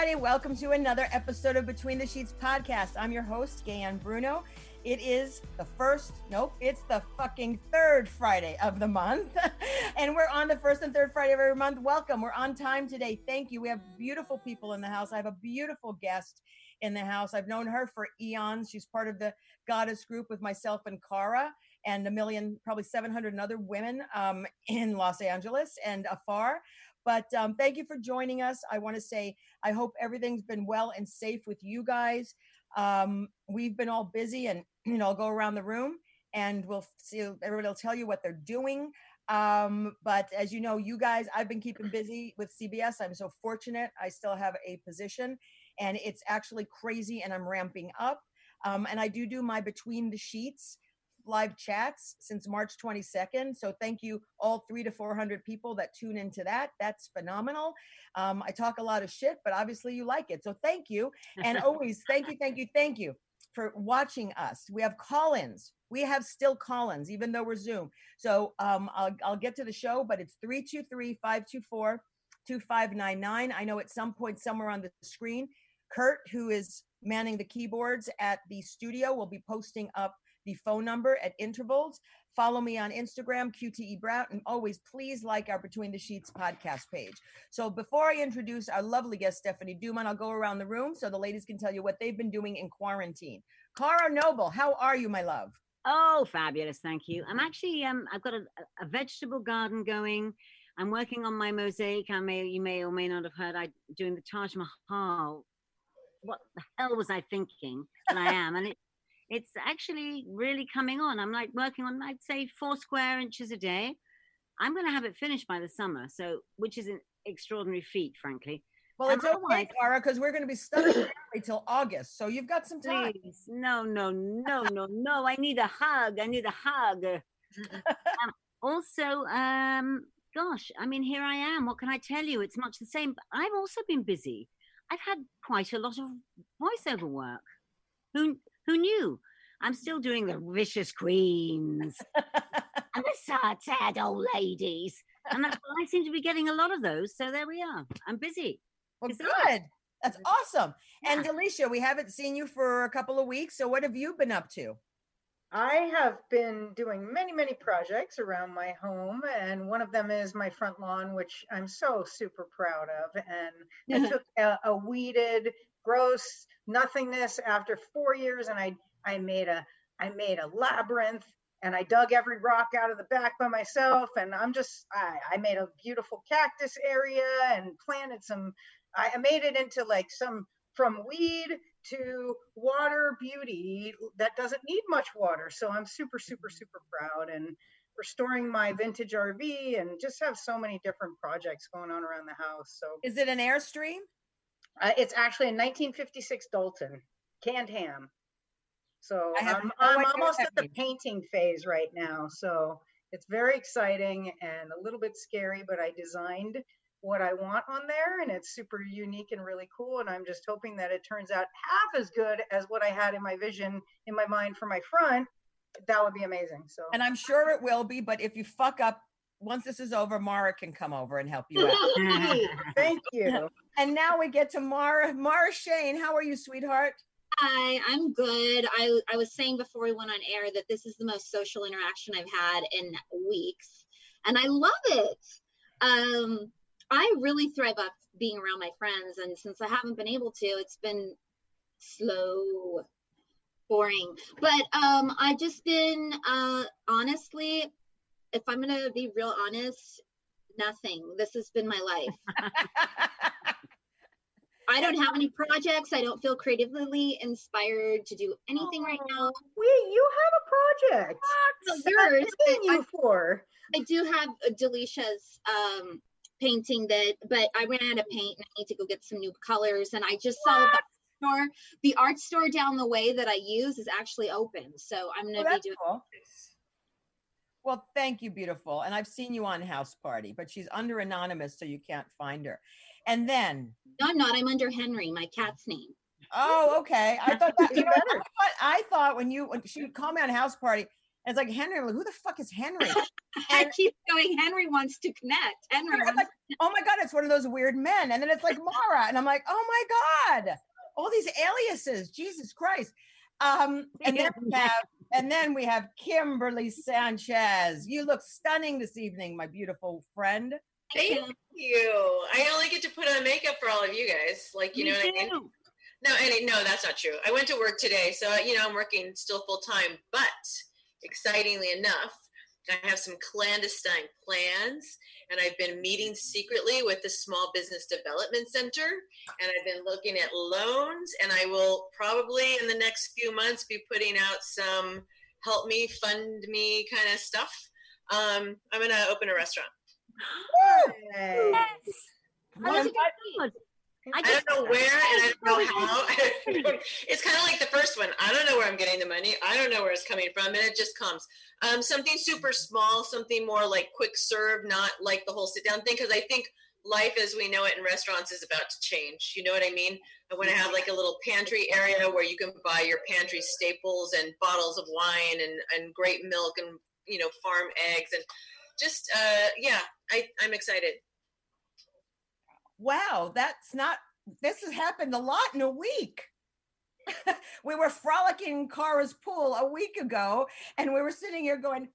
everybody. Welcome to another episode of Between the Sheets podcast. I'm your host, Gaye Ann Bruno. It is it's the fucking third Friday of the month. And we're on the first and third Friday of every month. Welcome. We're on time today. Thank you. We have beautiful people in the house. I have a beautiful guest in the house. I've known her for eons. She's part of the Goddess group with myself and Cara and probably 700 other women in Los Angeles and afar. But thank you for joining us. I want to say, I hope everything's been well and safe with you guys. We've been all busy and, I'll go around the room and we'll see, everybody will tell you what they're doing. But as you know, you guys, I've been keeping busy with CBS. I'm so fortunate. I still have a position and it's actually crazy and I'm ramping up. And I do my Between the Sheets live chats since March 22nd. So thank you all 300 to 400 people that tune into that. That's phenomenal. I talk a lot of shit, but obviously you like it. So thank you. And always thank you for watching us. We have call-ins. We have still call-ins, even though we're Zoom. So I'll get to the show, but it's 323-524-2599. I know at some point somewhere on the screen, Kurt, who is manning the keyboards at the studio, will be posting up the phone number at intervals. Follow me on Instagram, QTE Brown, and always please like our Between the Sheets podcast page. So before I introduce our lovely guest, Stephanie Dumont, I'll go around the room so the ladies can tell you what they've been doing in quarantine. Cara Noble, how are you, my love? Oh, fabulous. Thank you. I'm actually, I've got a vegetable garden going. I'm working on my mosaic. You may or may not have heard, I'm doing the Taj Mahal. What the hell was I thinking? And I am. And it's actually really coming on. I'm like working on, I'd say 4 square inches a day. I'm going to have it finished by the summer. So, which is an extraordinary feat, frankly. Well, it's okay, Cara, because we're going to be stuck till August. So you've got some time. Please. No. I need a hug. Also, gosh, I mean, here I am. What can I tell you? It's much the same. But I've also been busy. I've had quite a lot of voiceover work. Who knew? I'm still doing the vicious queens and the sad old ladies. And I seem to be getting a lot of those. So there we are. I'm busy. Well, good. That's awesome. Yeah. And Delisha, we haven't seen you for a couple of weeks. So what have you been up to? I have been doing many projects around my home, and one of them is my front lawn, which I'm so super proud of. And I took a weeded, gross nothingness after 4 years, and I made a labyrinth, and I dug every rock out of the back by myself, and I made a beautiful cactus area and planted I made it into like from weed to water beauty that doesn't need much water. So I'm super proud, and restoring my vintage RV, and just have so many different projects going on around the house. So is it an Airstream? It's actually a 1956 Dalton canned ham. So I'm almost at the painting phase right now. So it's very exciting and a little bit scary, but I designed what I want on there, and it's super unique and really cool. And I'm just hoping that it turns out half as good as what I had in my vision in my mind for my front. That would be amazing. So, and I'm sure it will be, but if you fuck up, once this is over, Mara can come over and help you out. Thank you. And now we get to Mara. Mara Shane, how are you, sweetheart? Hi, I'm good. I was saying before we went on air that this is the most social interaction I've had in weeks, and I love it. I really thrive off being around my friends, and since I haven't been able to, it's been slow, boring. But I've just been, honestly, if I'm going to be real honest, nothing. This has been my life. I don't have any projects. I don't feel creatively inspired to do anything right now. You have a project. Well, yours. You for? I do have Delisha's painting but I ran out of paint and I need to go get some new colors. And I just saw the art store down the way that I use is actually open. So I'm going to be doing. Cool. Well, thank you, beautiful. And I've seen you on House Party, but she's under anonymous, so you can't find her. And then no, I'm not. I'm under Henry, my cat's name. Oh, okay. I thought that. I thought when she would call me on House Party, And it's like Henry. I'm like, who the fuck is Henry? I keep going, Henry wants to connect. Henry I'm like, oh my God, it's one of those weird men. And then it's like Mara. And I'm like, oh my God, all these aliases, Jesus Christ. And then we have Kimberly Sanchez. You look stunning this evening, my beautiful friend. Thank you. I only get to put on makeup for all of you guys. Like, you know what I mean? No, that's not true. I went to work today, so, I'm working still full time, but excitingly enough, I have some clandestine plans, and I've been meeting secretly with the Small Business Development Center, and I've been looking at loans, and I will probably in the next few months be putting out some help me, fund me kind of stuff. I'm going to open a restaurant. Yes. I don't know where and I don't know how. It's kind of like the first one. I don't know where I'm getting the money. I don't know where it's coming from, and it just comes. Something super small, something more like quick serve, not like the whole sit down thing, because I think life as we know it in restaurants is about to change. You know what I mean? I want to have like a little pantry area where you can buy your pantry staples and bottles of wine and great milk and, farm eggs and just, I'm excited. Wow, this has happened a lot in a week. We were frolicking in Cara's pool a week ago, and we were sitting here going,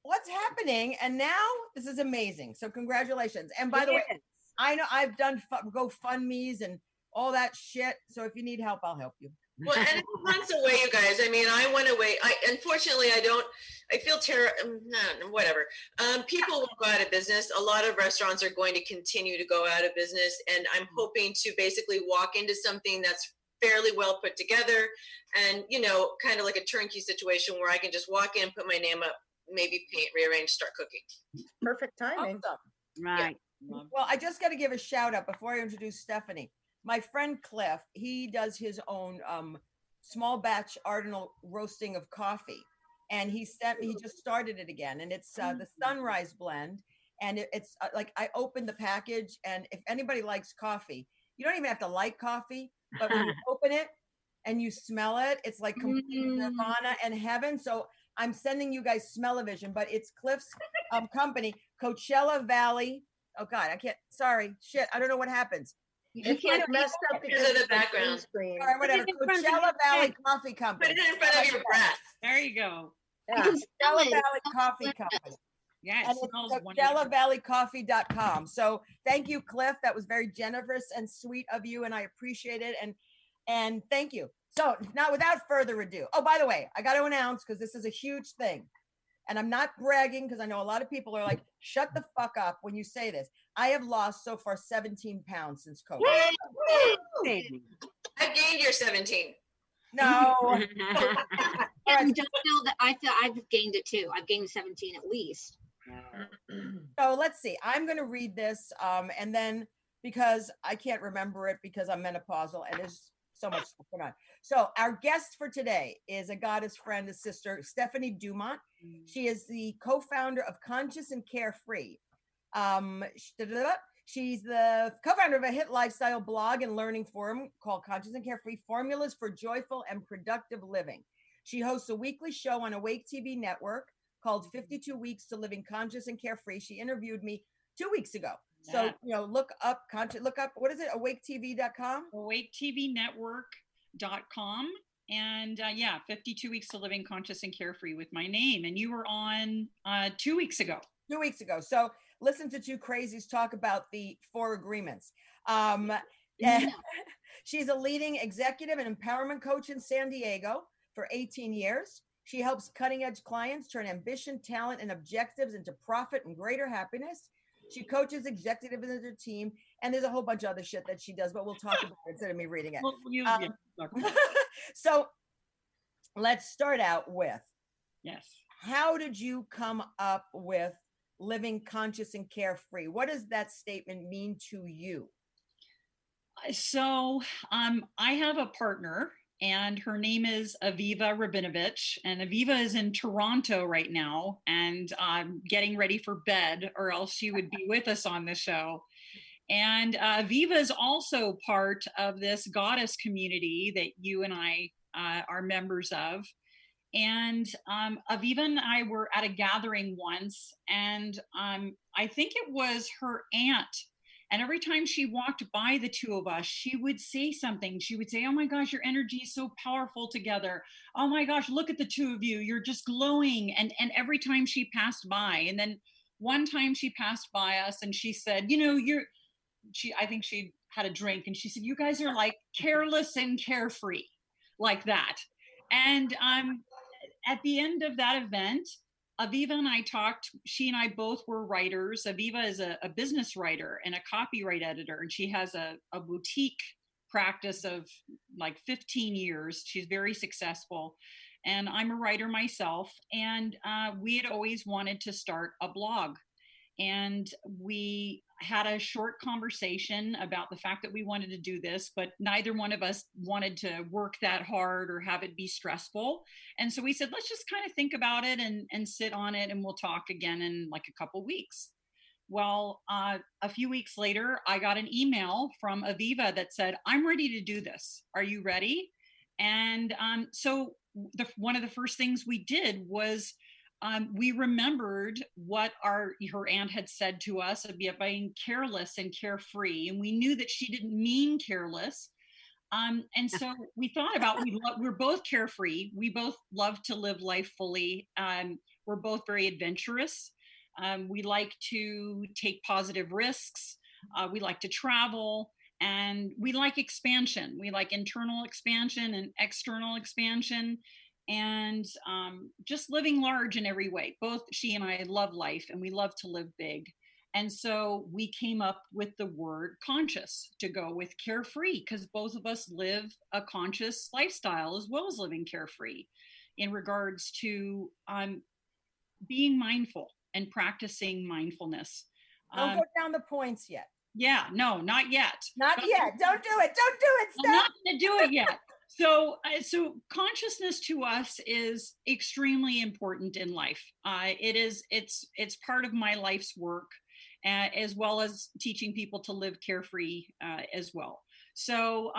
what's happening? And now this is amazing. So congratulations. And by the way, I know I've done GoFundMe's and all that shit. So if you need help, I'll help you. Well, and it's months away, you guys. I mean, I went away. Unfortunately, I feel whatever. People will go out of business. A lot of restaurants are going to continue to go out of business. And I'm hoping to basically walk into something that's fairly well put together and, kind of like a turnkey situation where I can just walk in, put my name up, maybe paint, rearrange, start cooking. Perfect timing. Awesome. Right. Yeah. Well, I just got to give a shout out before I introduce Stephanie. My friend Cliff, he does his own small batch artisanal roasting of coffee. And he just started it again. And it's the Sunrise blend. And it's like I opened the package. And if anybody likes coffee, you don't even have to like coffee. But when you open it and you smell it, it's like complete nirvana and heaven. So I'm sending you guys smell-o-vision. But it's Cliff's company, Coachella Valley. Oh, God, I can't. Sorry. Shit. I don't know what happens. It gets messed up because of the background screen. All right, whatever. Coachella Valley Coffee Company. Put it in front of your breath. There you go. Yeah. Coachella Valley Coffee Company. Yeah, and it's CoachellaValleyCoffee.com. So thank you, Cliff. That was very generous and sweet of you, and I appreciate it. And thank you. So now, without further ado, oh, by the way, I got to announce because this is a huge thing. And I'm not bragging because I know a lot of people are like, shut the fuck up when you say this. I have lost so far 17 pounds since COVID. I've gained your 17. No. And just know that I feel I've gained it too. I've gained 17 at least. So let's see. I'm going to read this. And then because I can't remember it because I'm menopausal and there's so much stuff going on. So our guest for today is a goddess friend, a sister, Stephanie Dumont. She is the co-founder of Conscious and Carefree. She's the co-founder of a hit lifestyle blog and learning forum called Conscious and Carefree, Formulas for Joyful and Productive Living. She hosts a weekly show on Awake TV network called 52 Weeks to Living Conscious and Carefree. She interviewed me 2 weeks ago. So, look up, what is it? AwakeTV.com? AwakeTVNetwork.com. And 52 Weeks to Living Conscious and Carefree with my name. And you were on 2 weeks ago. 2 weeks ago. So listen to two crazies talk about the 4 agreements. She's a leading executive and empowerment coach in San Diego for 18 years. She helps cutting edge clients turn ambition, talent, and objectives into profit and greater happiness. She coaches executives in her team, and there's a whole bunch of other shit that she does, but we'll talk about it instead of me reading it. So let's start out with, how did you come up with living conscious and carefree? What does that statement mean to you? So I have a partner, and her name is Aviva Rabinovich, and Aviva is in Toronto right now and getting ready for bed, or else she would be with us on the show. And Aviva is also part of this goddess community that you and I are members of. And Aviva and I were at a gathering once, and I think it was her aunt. And every time she walked by the two of us, she would say something. She would say, "Oh my gosh, your energy is so powerful together. Oh my gosh, look at the two of you. You're just glowing." And every time she passed by. And then one time she passed by us and she said, "You know, I think she had a drink, and she said, "You guys are like careless and carefree," like that. And at the end of that event, Aviva and I talked. She and I both were writers. Aviva is a business writer and a copyright editor, and she has a boutique practice of like 15 years. She's very successful. And I'm a writer myself. And we had always wanted to start a blog. And we had a short conversation about the fact that we wanted to do this, but neither one of us wanted to work that hard or have it be stressful. And so we said, let's just kind of think about it and sit on it, and we'll talk again in like a couple weeks. Well, a few weeks later, I got an email from Aviva that said, "I'm ready to do this. Are you ready?" And so one of the first things we did was we remembered what her aunt had said to us about being careless and carefree. And we knew that she didn't mean careless. And so we thought about, we're both carefree. We both love to live life fully. We're both very adventurous. We like to take positive risks. We like to travel. And we like expansion. We like internal expansion and external expansion. And just living large in every way. Both she and I love life, and we love to live big. And so we came up with the word conscious to go with carefree, because both of us live a conscious lifestyle as well as living carefree in regards to being mindful and practicing mindfulness. Don't go down the points yet. Yeah, no, not yet. Not yet. Don't do it. Don't do it. Stop. I'm not going to do it yet. So consciousness to us is extremely important in life. It's part of my life's work, as well as teaching people to live carefree as well. So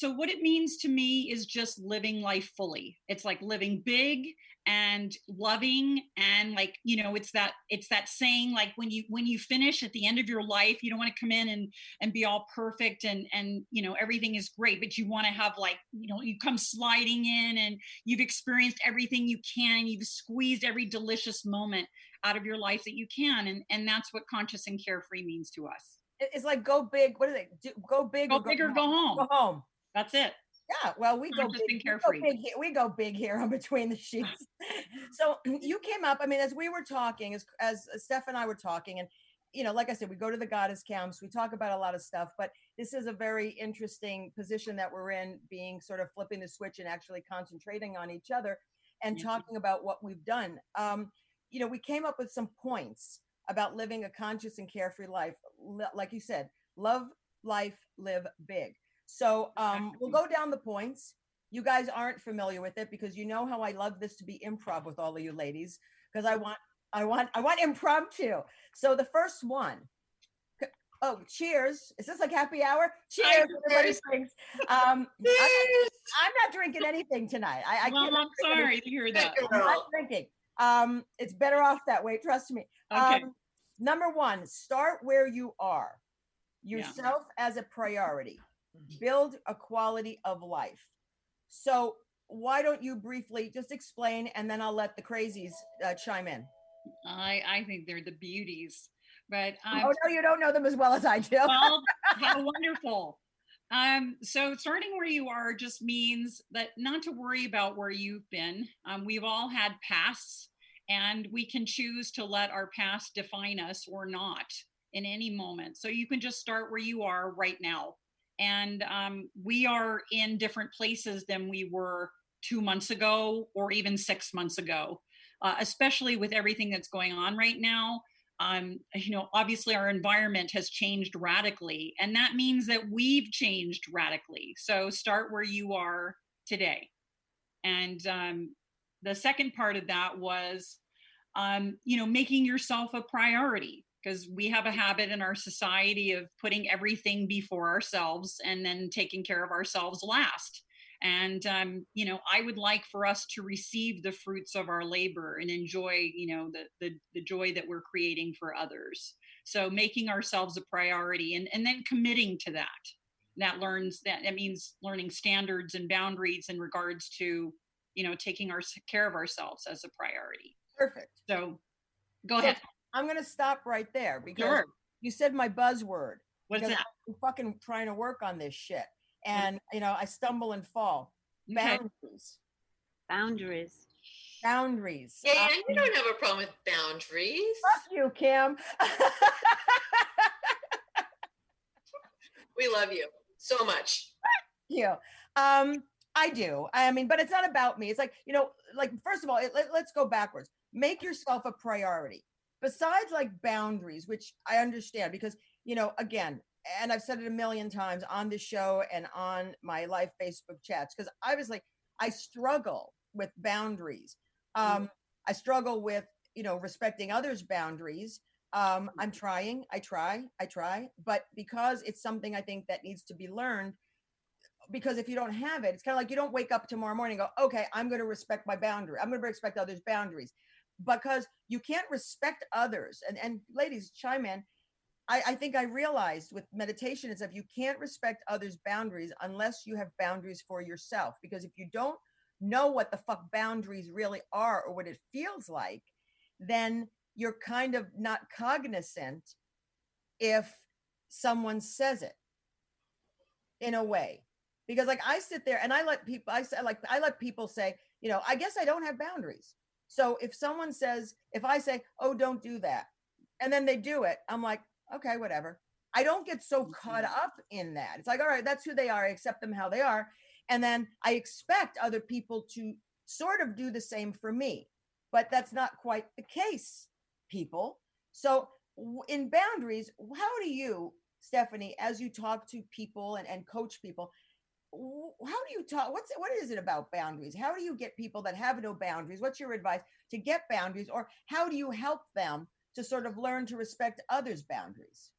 what it means to me is just living life fully. It's like living big and loving, and like, you know, it's that saying, like when you finish at the end of your life, you don't want to come in and be all perfect and you know, everything is great, but you want to have, like, you know, you come sliding in and you've experienced everything you can, you've squeezed every delicious moment out of your life that you can, and that's what conscious and carefree means to us. It's like go big. What is it? Go big or go home. Go home. That's it. Yeah, well, we go big. We go big here on Between the Sheets. So you came up, I mean, as we were talking, as Steph and I were talking, and, you know, like I said, we go to the goddess camps, we talk about a lot of stuff, but this is a very interesting position that we're in, being sort of flipping the switch and actually concentrating on each other and talking about what we've done. You know, we came up with some points about living a conscious and carefree life. Like you said, love life, live big. So we'll go down the points. You guys aren't familiar with it because you know how I love this to be improv with all of you ladies, because I want impromptu. So the first one. Oh, cheers. Is this like happy hour? Cheers. Everybody drinks. I'm not drinking anything tonight. I well, I'm sorry to hear that. I'm not drinking. It's better off that way. Trust me. Okay. Number one, start where you are. Yourself as a priority. Build a quality of life. So why don't you briefly just explain, and then I'll let the crazies chime in. I think they're the beauties, but oh no, you don't know them as well as I do. Well, how wonderful. So starting where you are just means that not to worry about where you've been. We've all had pasts, and we can choose to let our past define us or not in any moment. So you can just start where you are right now. And we are in different places than we were 2 months ago or even 6 months ago, especially with everything that's going on right now. You know, obviously our environment has changed radically, and that means that we've changed radically. So start where you are today. And the second part of that was, you know, making yourself a priority. Because we have a habit in our society of putting everything before ourselves and then taking care of ourselves last. And, you know, I would like for us to receive the fruits of our labor and enjoy, you know, the joy that we're creating for others. So making ourselves a priority and then committing to that. That means learning standards and boundaries in regards to, you know, taking care of ourselves as a priority. Perfect. So go ahead. I'm going to stop right there because Sure. you said my buzzword. What's that? I'm fucking trying to work on this shit. And, you know, I stumble and fall. Okay. Boundaries. Boundaries. Yeah, and you don't have a problem with boundaries. Fuck you, Kim. We love you so much. Yeah. I do. I mean, but it's not about me. It's like, you know, like, first of all, let's go backwards. Make yourself a priority. Besides like boundaries, which I understand because, you know, again, and I've said it a million times on this show and on my live Facebook chats, because obviously I struggle with boundaries. I struggle with, you know, respecting others' boundaries. I'm trying, I try, but because it's something I think that needs to be learned, because if you don't have it, it's kind of like you don't wake up tomorrow morning and go, okay, I'm going to respect my boundary. I'm going to respect others' boundaries, because you can't respect others. And ladies, chime in. I think I realized with meditation is that you can't respect others' boundaries unless you have boundaries for yourself. Because if you don't know what the fuck boundaries really are or what it feels like, then you're kind of not cognizant if someone says it in a way. Because like I sit there and I let people say, you know, I guess I don't have boundaries. So if someone says, if I say, oh, don't do that, and then they do it, I'm like, okay, whatever. I don't get so caught up in that. It's like, all right, that's who they are. I accept them how they are. And then I expect other people to sort of do the same for me. But that's not quite the case, people. So in boundaries, how do you, Stephanie, as you talk to people and coach people, how do you talk? What is it about boundaries? How do you get people that have no boundaries? What's your advice to get boundaries, or how do you help them to sort of learn to respect others' boundaries?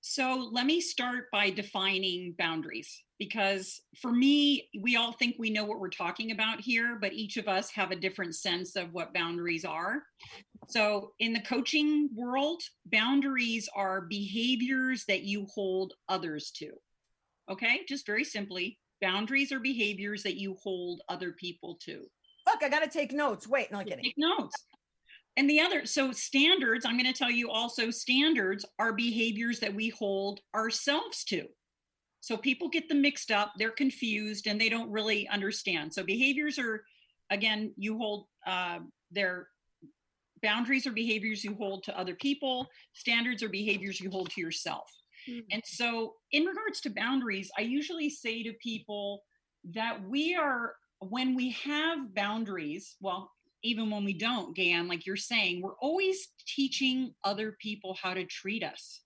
So let me start by defining boundaries, because for me, we all think we know what we're talking about here, but each of us have a different sense of what boundaries are. So in the coaching world, boundaries are behaviors that you hold others to. Okay, just very simply, boundaries are behaviors that you hold other people to. Fuck, I gotta take notes. Wait, no, I'm kidding. Take notes. And the other, so standards, I'm going to tell you also, standards are behaviors that we hold ourselves to. So people get them mixed up, they're confused, and they don't really understand. So behaviors are, again, you hold their boundaries are behaviors you hold to other people. Standards are behaviors you hold to yourself. Mm-hmm. And so in regards to boundaries, I usually say to people that when we have boundaries, well, even when we don't, Gaye Ann, like you're saying, we're always teaching other people how to treat us.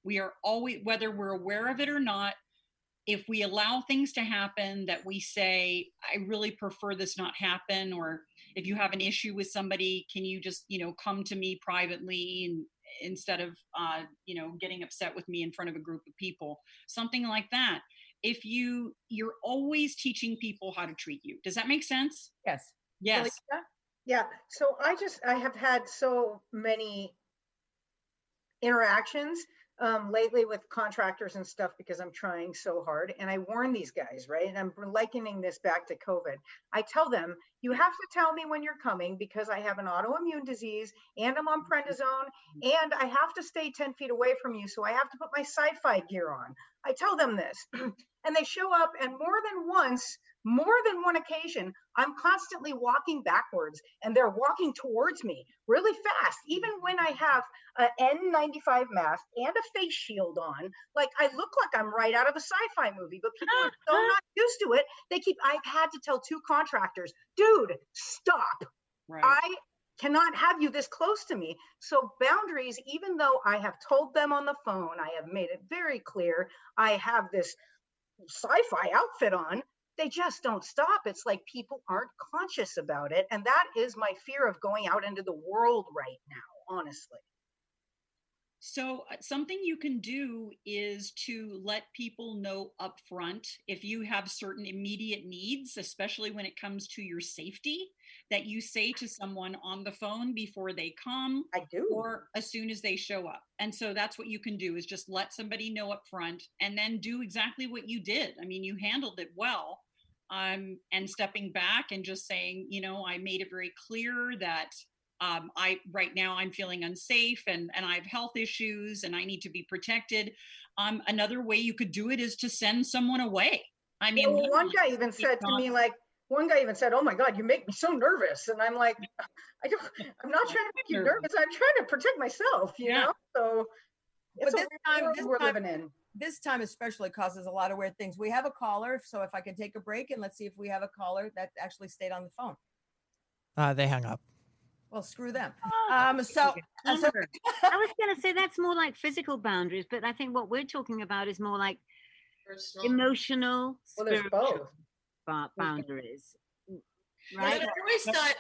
We are always, whether we're aware of it or not, if we allow things to happen that we say, I really prefer this not happen, or if you have an issue with somebody, can you just, come to me privately and instead of, getting upset with me in front of a group of people, something like that. If you're always teaching people how to treat you. Does that make sense? Yes. Yes. Yeah. So I have had so many interactions lately with contractors and stuff because I'm trying so hard. And I warn these guys, right? And I'm likening this back to COVID. I tell them, you have to tell me when you're coming because I have an autoimmune disease and I'm on prednisone and I have to stay 10 feet away from you. So I have to put my sci-fi gear on. I tell them this and they show up, and more than one occasion, I'm constantly walking backwards and they're walking towards me really fast. Even when I have an N95 mask and a face shield on, like I look like I'm right out of a sci-fi movie, but people are so not used to it. I've had to tell 2 contractors, dude, stop. Right. I cannot have you this close to me. So boundaries, even though I have told them on the phone, I have made it very clear, I have this sci-fi outfit on, they just don't stop. It's like people aren't conscious about it. And that is my fear of going out into the world right now, honestly. So something you can do is to let people know up front if you have certain immediate needs, especially when it comes to your safety, that you say to someone on the phone before they come I do. or as soon as they show up. And so that's what you can do, is just let somebody know up front and then do exactly what you did. I mean, you handled it well. And stepping back and just saying, you know, I made it very clear that right now I'm feeling unsafe and I have health issues and I need to be protected. Another way you could do it is to send someone away. I mean, well, one guy even said to me, like, oh my God, you make me so nervous. And I'm like, I'm not trying to make you nervous. I'm trying to protect myself, you know? So it's but a world we're living in. This time especially causes a lot of weird things. We have a caller, so if I can take a break and let's see if we have a caller that actually stayed on the phone. They hung up. Well, screw them. I was going to say that's more like physical boundaries, but I think what we're talking about is more like personal, emotional, spiritual boundaries. Right? Yeah,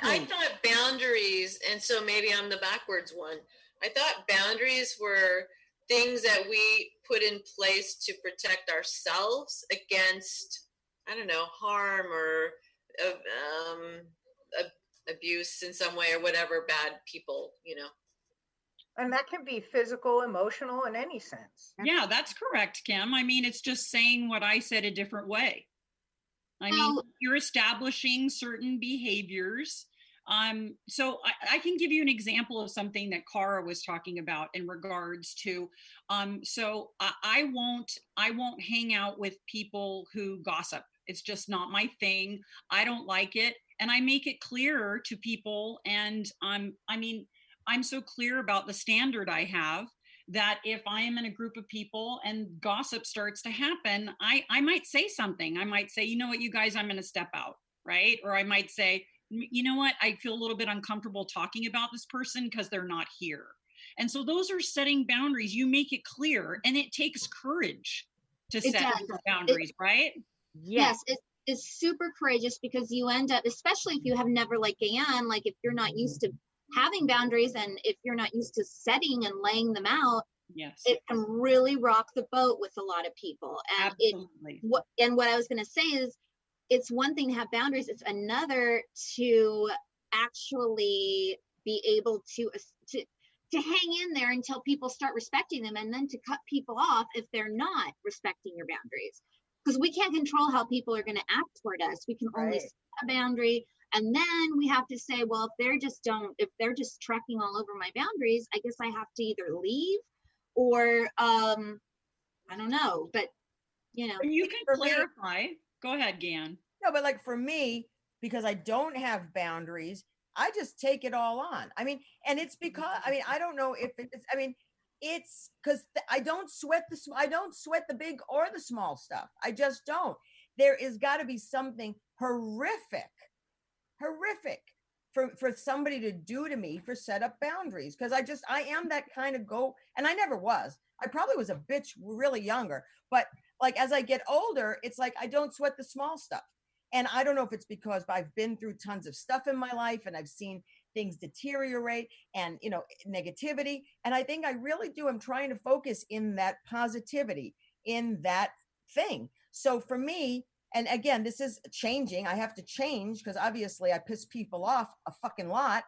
I thought boundaries, and so maybe I'm the backwards one. I thought boundaries were things that we put in place to protect ourselves against, I don't know, harm or abuse in some way or whatever, bad people, you know. And that can be physical, emotional, in any sense. Yeah, that's correct, Kim. I mean, it's just saying what I said a different way. I mean, you're establishing certain behaviors. So I can give you an example of something that Cara was talking about in regards to, so I won't hang out with people who gossip. It's just not my thing. I don't like it. And I make it clearer to people. And I'm so clear about the standard I have that if I am in a group of people and gossip starts to happen, I might say something. I might say, you know what, you guys, I'm going to step out, right? Or I might say, you know what, I feel a little bit uncomfortable talking about this person because they're not here. And so those are setting boundaries. You make it clear, and it takes courage to set boundaries, right? Yes, it's super courageous, because you end up, especially if you have never, like Gaye Ann, like if you're not used to having boundaries and if you're not used to setting and laying them out, yes, it can really rock the boat with a lot of people. And absolutely. what I was going to say is, it's one thing to have boundaries, it's another to actually be able to hang in there until people start respecting them, and then to cut people off if they're not respecting your boundaries. Because we can't control how people are going to act toward us. We can only set a boundary, and then we have to say, well, if they're just trekking all over my boundaries, I guess I have to either leave or I don't know, but you know. You can clarify. Go ahead, Gaye Ann. No, but like for me, because I don't have boundaries, I just take it all on. I mean, and it's because, I mean, I don't know if it's, I mean, it's because I don't sweat the big or the small stuff. I just don't. There is got to be something horrific for somebody to do to me for set up boundaries. Because I am that kind of and I never was. I probably was a bitch really younger, but like as I get older, it's like I don't sweat the small stuff. And I don't know if it's because I've been through tons of stuff in my life and I've seen things deteriorate and, you know, negativity. And I think I really do. I'm trying to focus in that positivity, in that thing. So for me, and again, this is changing. I have to change because obviously I piss people off a fucking lot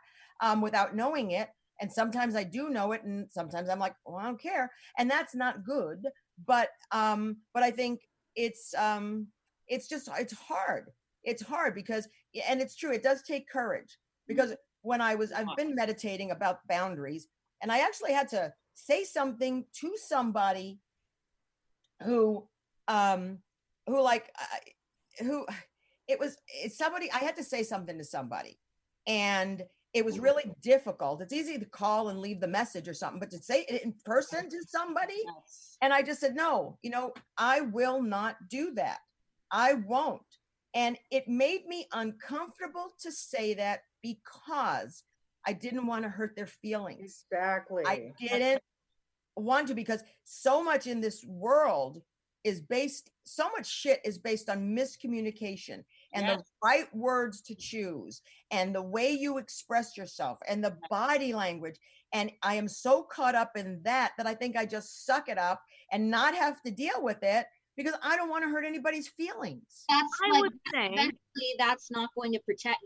without knowing it. And sometimes I do know it. And sometimes I'm like, well, I don't care. And that's not good. But I think it's hard. It's hard because, and it's true, it does take courage, because I've been meditating about boundaries, and I actually had to say something to somebody I had to say something to somebody, and it was really difficult. It's easy to call and leave the message or something, but to say it in person to somebody, yes. And I just said, no, you know, I will not do that. I won't. And it made me uncomfortable to say that because I didn't want to hurt their feelings. Exactly. I didn't want to, because so much in this world so much shit is based on miscommunication. and the right words to choose and the way you express yourself and the body language. And I am so caught up in that I think I just suck it up and not have to deal with it because I don't want to hurt anybody's feelings. I would say eventually that's not going to protect.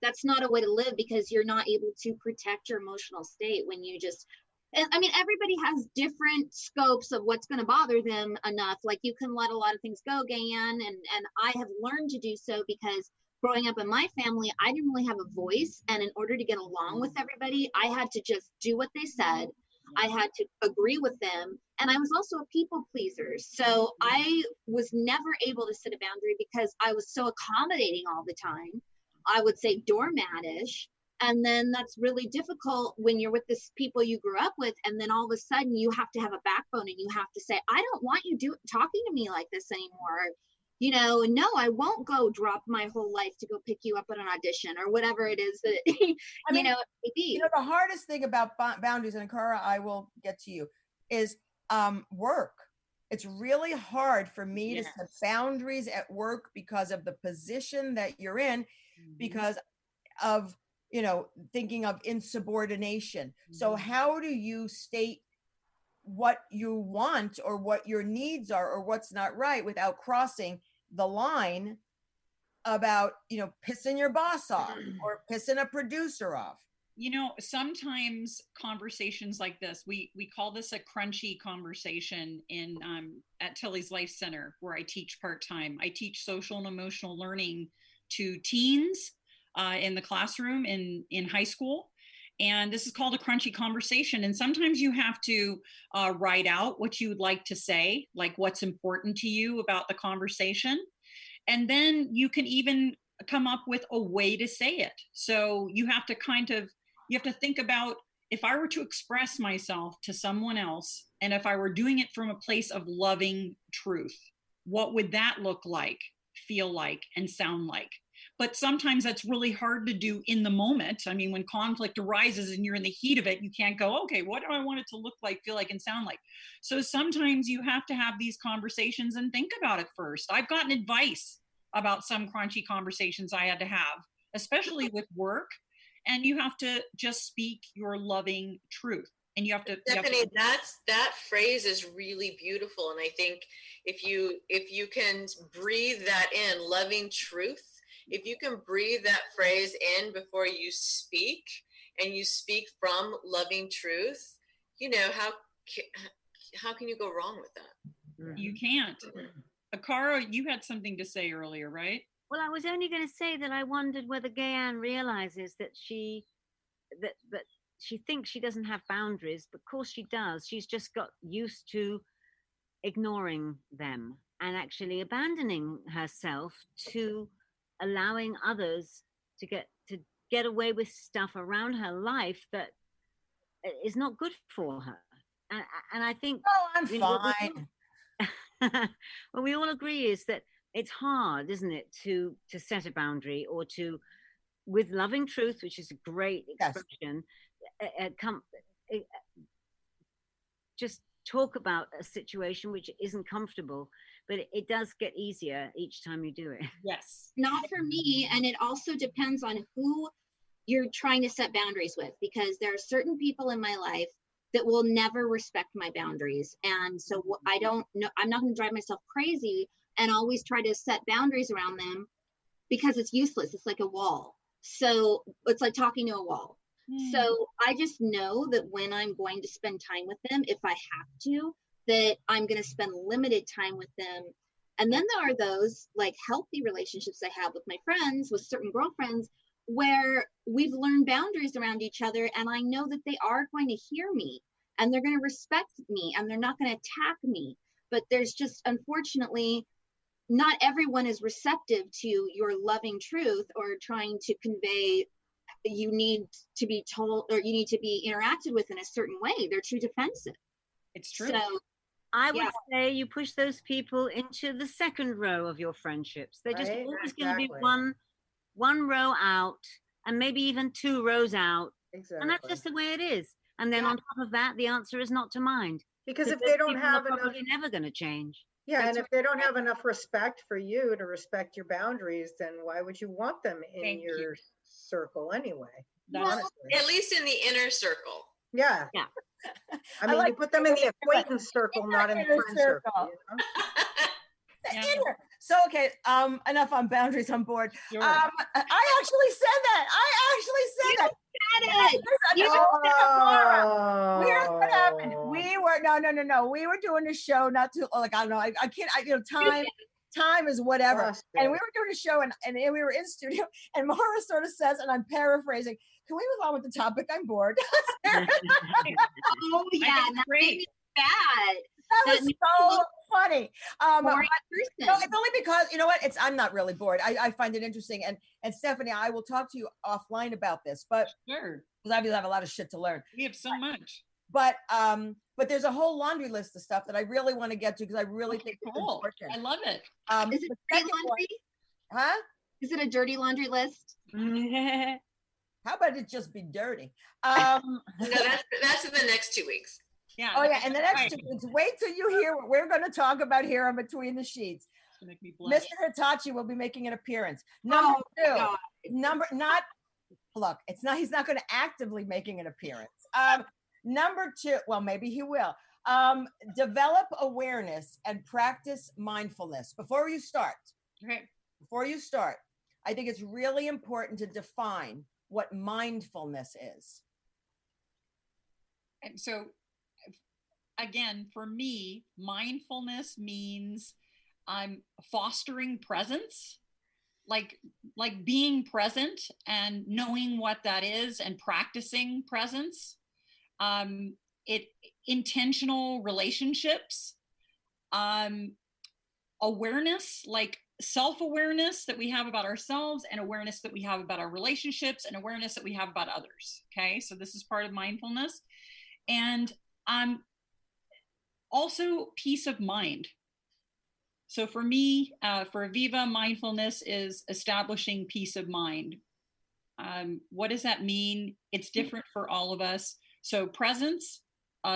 That's not a way to live, because you're not able to protect your emotional state when you just. I mean, everybody has different scopes of what's going to bother them enough. Like, you can let a lot of things go, Gaye Ann, and I have learned to do so because growing up in my family, I didn't really have a voice. And in order to get along with everybody, I had to just do what they said. I had to agree with them. And I was also a people pleaser. So I was never able to set a boundary because I was so accommodating all the time. I would say doormatish. And then that's really difficult when you're with this people you grew up with. And then all of a sudden you have to have a backbone and you have to say, I don't want you talking to me like this anymore. You know, no, I won't go drop my whole life to go pick you up at an audition or whatever it is that, it may be. You know, the hardest thing about boundaries, and Cara, I will get to you, is work. It's really hard for me to set boundaries at work because of the position that you're in, because of, you know, thinking of insubordination. So how do you state what you want or what your needs are or what's not right without crossing the line about, you know, pissing your boss off or pissing a producer off? You know, sometimes conversations like this, we call this a crunchy conversation in at Tilly's Life Center, where I teach part-time. I teach social and emotional learning to teens in the classroom in high school. And this is called a crunchy conversation. And sometimes you have to write out what you would like to say, like what's important to you about the conversation. And then you can even come up with a way to say it. So you have to think about, if I were to express myself to someone else, and if I were doing it from a place of loving truth, what would that look like, feel like, and sound like? But sometimes that's really hard to do in the moment. I mean, when conflict arises and you're in the heat of it, you can't go, okay, what do I want it to look like, feel like, and sound like? So sometimes you have to have these conversations and think about it first. I've gotten advice about some crunchy conversations I had to have, especially with work. And you have to just speak your loving truth. And you have to. Stephanie, that phrase is really beautiful. And I think if you can breathe that in, loving truth, if you can breathe that phrase in before you speak, and you speak from loving truth, you know, how can you go wrong with that? You can't. Cara, you had something to say earlier, right? Well, I was only going to say that I wondered whether Gaye Ann realizes that she thinks she doesn't have boundaries, but of course she does. She's just got used to ignoring them and actually abandoning herself to allowing others to get away with stuff around her life that is not good for her. And I think, oh, I'm fine. What we all agree is that it's hard, isn't it, to set a boundary or to, with loving truth, which is a great expression, just talk about a situation which isn't comfortable, but it does get easier each time you do it. Yes. Not for me. And it also depends on who you're trying to set boundaries with, because there are certain people in my life that will never respect my boundaries. And so I don't know, I'm not going to drive myself crazy and always try to set boundaries around them, because it's useless. It's like a wall. So it's like talking to a wall. So I just know that when I'm going to spend time with them, if I have to, that I'm going to spend limited time with them. And then there are those like healthy relationships I have with my friends, with certain girlfriends, where we've learned boundaries around each other. And I know that they are going to hear me and they're going to respect me and they're not going to attack me. But there's just, unfortunately, not everyone is receptive to your loving truth or trying to convey you need to be told or you need to be interacted with in a certain way. They're too defensive. It's true. So I would say you push those people into the second row of your friendships. They're just always going to be one row out and maybe even 2 rows out. Exactly. And that's just the way it is. And then on top of that, the answer is not to mind. Because if they don't have enough, probably never going to change. Yeah, That's and if they don't have enough respect for you to respect your boundaries, then why would you want them in Thank your you. circle anyway? That's- Honestly. At least in the inner circle. Yeah. Yeah. I mean, like you put them in the acquaintance circle, not in the inner friend circle. circle. You know? The Yeah. inner. So okay, enough on boundaries. I'm bored. Sure. I actually said that. Said it. You Oh. Here's what happened. We were no. We were doing a show not too like I don't know. I can't. Time is whatever. Busted. And we were doing a show and we were in studio and Mara sort of says, and I'm paraphrasing, can we move on with the topic? I'm bored. Oh yeah, think that great. made me bad. That was so funny. Boring No, person. it's only because you know what? I'm not really bored. I find it interesting. And Stephanie, I will talk to you offline about this, but Sure. because obviously I have a lot of shit to learn. We have so much. But there's a whole laundry list of stuff that I really want to get to because I really think it's Cool. important. I love it. Is it the dirty second one- laundry? huh? Is it a dirty laundry list? How about it just be dirty? No, that's in the next 2 weeks. Yeah. Oh yeah, and the next Right. 2 weeks, wait till you hear what we're going to talk about here on Between the Sheets. It's gonna make me blush. Mr. Hitachi will be making an appearance. Oh, Number two, God. look, it's not, he's not going to actively making an appearance. Number two, well, maybe he will. Develop awareness and practice mindfulness. Before you start, I think it's really important to define what mindfulness is. And so again, for me, mindfulness means I'm fostering presence, like being present and knowing what that is and practicing presence. Intentional relationships, awareness, like self-awareness that we have about ourselves and awareness that we have about our relationships and awareness that we have about others. Okay, so this is part of mindfulness. And also peace of mind. So for me, for Aviva, mindfulness is establishing peace of mind. What does that mean? It's different for all of us. So presence,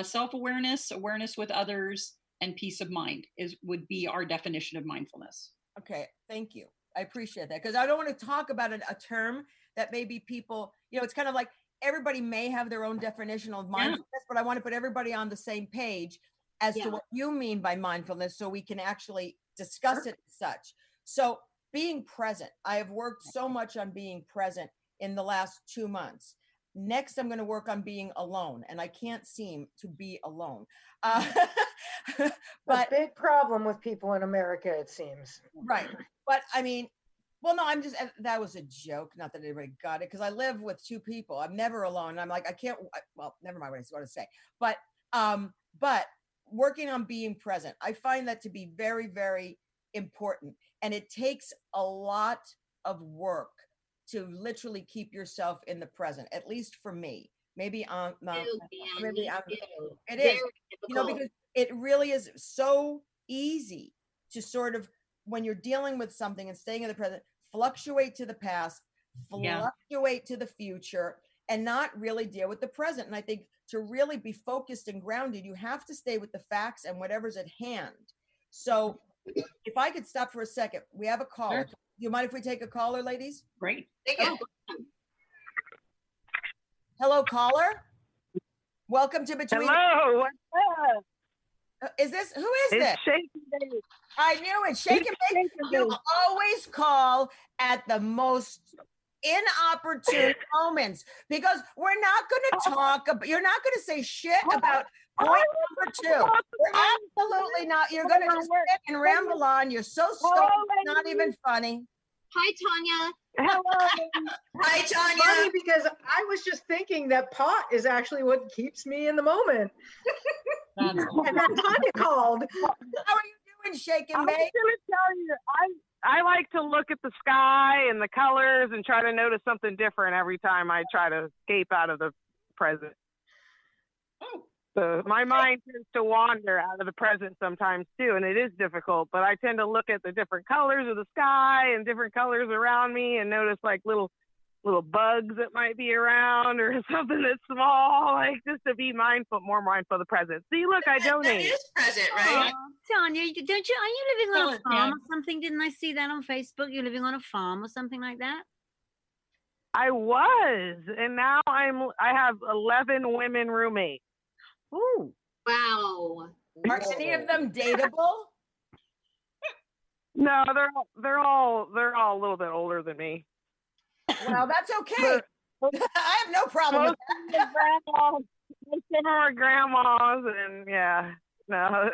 self-awareness, awareness with others, and peace of mind would be our definition of mindfulness. Okay, thank you. I appreciate that because I don't want to talk about a term that maybe people, it's kind of like everybody may have their own definition of mindfulness, but I want to put everybody on the same page as to what you mean by mindfulness so we can actually discuss it as such. So being present, I have worked so much on being present in the last 2 months. Next, I'm going to work on being alone, and I can't seem to be alone. But a big problem with people in America, it seems. Right. But I mean, well, no, that was a joke. Not that anybody got it because I live with 2 people. I'm never alone. I'm like, well, never mind what I was going to say. But working on being present, I find that to be very, very important. And it takes a lot of work to literally keep yourself in the present, at least for me. Maybe it is, because it really is so easy to sort of, when you're dealing with something and staying in the present, fluctuate to the past, fluctuate to the future, and not really deal with the present. And I think to really be focused and grounded, you have to stay with the facts and whatever's at hand. So if I could stop for a second, we have a caller. Sure. Do you mind if we take a caller, ladies? Great. Hello, caller. Welcome to Between. Hello. What's up? Who is this? Shake and Bake. I knew it. Shake and Bake. You always call at the most inopportune moments because we're not going to talk about, you're not going to say shit about point number 2. You're absolutely not. You're going to just sit and ramble on. You're so stupid. It's not even funny. Hi, Tanya. Hello. Hi, Tanya. Funny because I was just thinking that pot is actually what keeps me in the moment. And then Tanya called. How are you doing, Shake and I'm Bake? going to tell you, I like to look at the sky and the colors and try to notice something different every time I try to escape out of the present. Oh. So my mind tends to wander out of the present sometimes too, and it is difficult, but I tend to look at the different colors of the sky and different colors around me and notice like little little bugs that might be around or something that's small, like just to be more mindful of the present. See, look, I donate. That is present, right? Tanya, are you living on a Tell farm us, or something? Didn't I see that on Facebook? You're living on a farm or something like that? I was, and now I have 11 women roommates. Ooh. Wow. Are any of them dateable? No, they're all a little bit older than me. Well, that's okay. I have no problem with that. Most of them are grandmas, and yeah, no.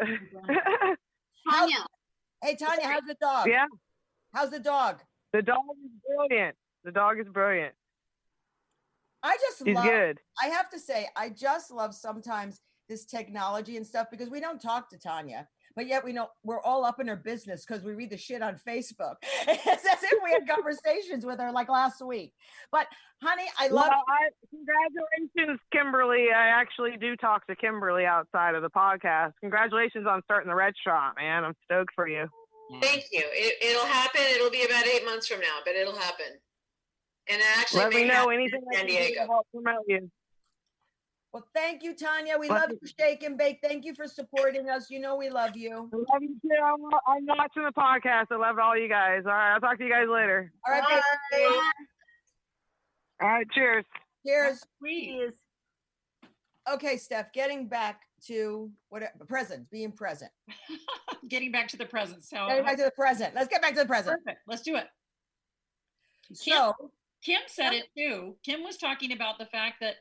Tanya. Hey, Tanya, how's the dog? Yeah. How's the dog? The dog is brilliant. The dog is brilliant. He's good. I have to say, I just love sometimes this technology and stuff because we don't talk to Tanya, but yet we know we're all up in her business because we read the shit on Facebook. It's as if we had conversations with her like last week. But honey, I love congratulations, Kimberly. I actually do talk to Kimberly outside of the podcast. Congratulations on starting the restaurant, man. I'm stoked for you. Thank you. It'll happen. It'll be about 8 months from now, but it'll happen. And actually, let me know anything in San Diego. To help promote you. Well, thank you, Tanya. We love you, Shake and Bake. Thank you for supporting us. You know we love you. I love you too. I'm watching the podcast. I love all you guys. All right, I'll talk to you guys later. All right, Bye. All right, cheers. Cheers. Please. Okay, Steph, getting back to being present. Getting back to the present. So Getting back to the present. Let's get back to the present. Perfect. Let's do it. Kim said it too. Kim was talking about the fact that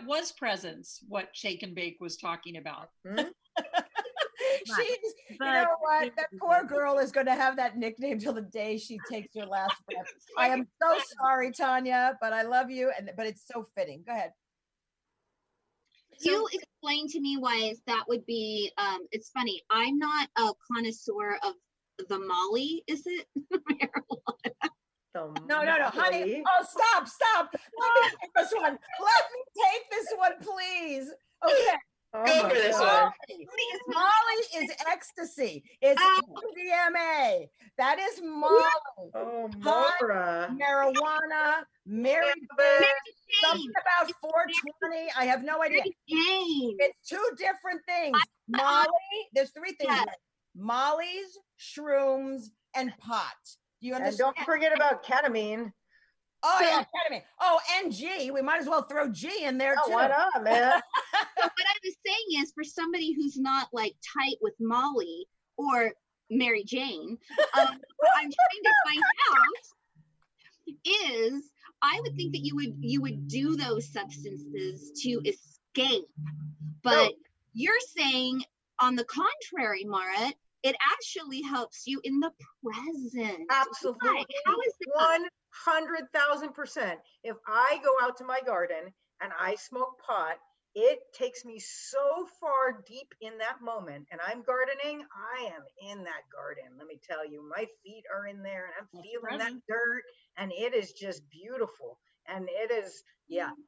was presence, what Shake and Bake was talking about. You know what? That poor girl is going to have that nickname till the day she takes her last breath. I am so sorry, Tanya, but I love you, but it's so fitting. Go ahead. You explain to me why that would be. It's funny. I'm not a connoisseur of the Molly. Is it marijuana? No, honey. Oh, stop. Let me take this one, please. Okay. Go for this one. Molly is ecstasy. It's MDMA. That is Molly. Oh, Mara. Marijuana, Mary something about 420. I have no idea. It's two different things. Molly, there's three things. Yes. Molly's, shrooms, and pot. Do you understand? And don't forget about ketamine. Oh, yeah, ketamine. Oh, and G. We might as well throw G in there, too. Why not, man? What I was saying is, for somebody who's not like tight with Molly or Mary Jane, what I'm trying to find out is, I would think that you would do those substances to escape, but you're saying, on the contrary, Mara, it actually helps you in the present. Absolutely. Why? How is that? 100,000%. If I go out to my garden and I smoke pot, it takes me so far deep in that moment. And I'm gardening, I am in that garden. Let me tell you, my feet are in there and I'm feeling that dirt, and it is just beautiful. And it is,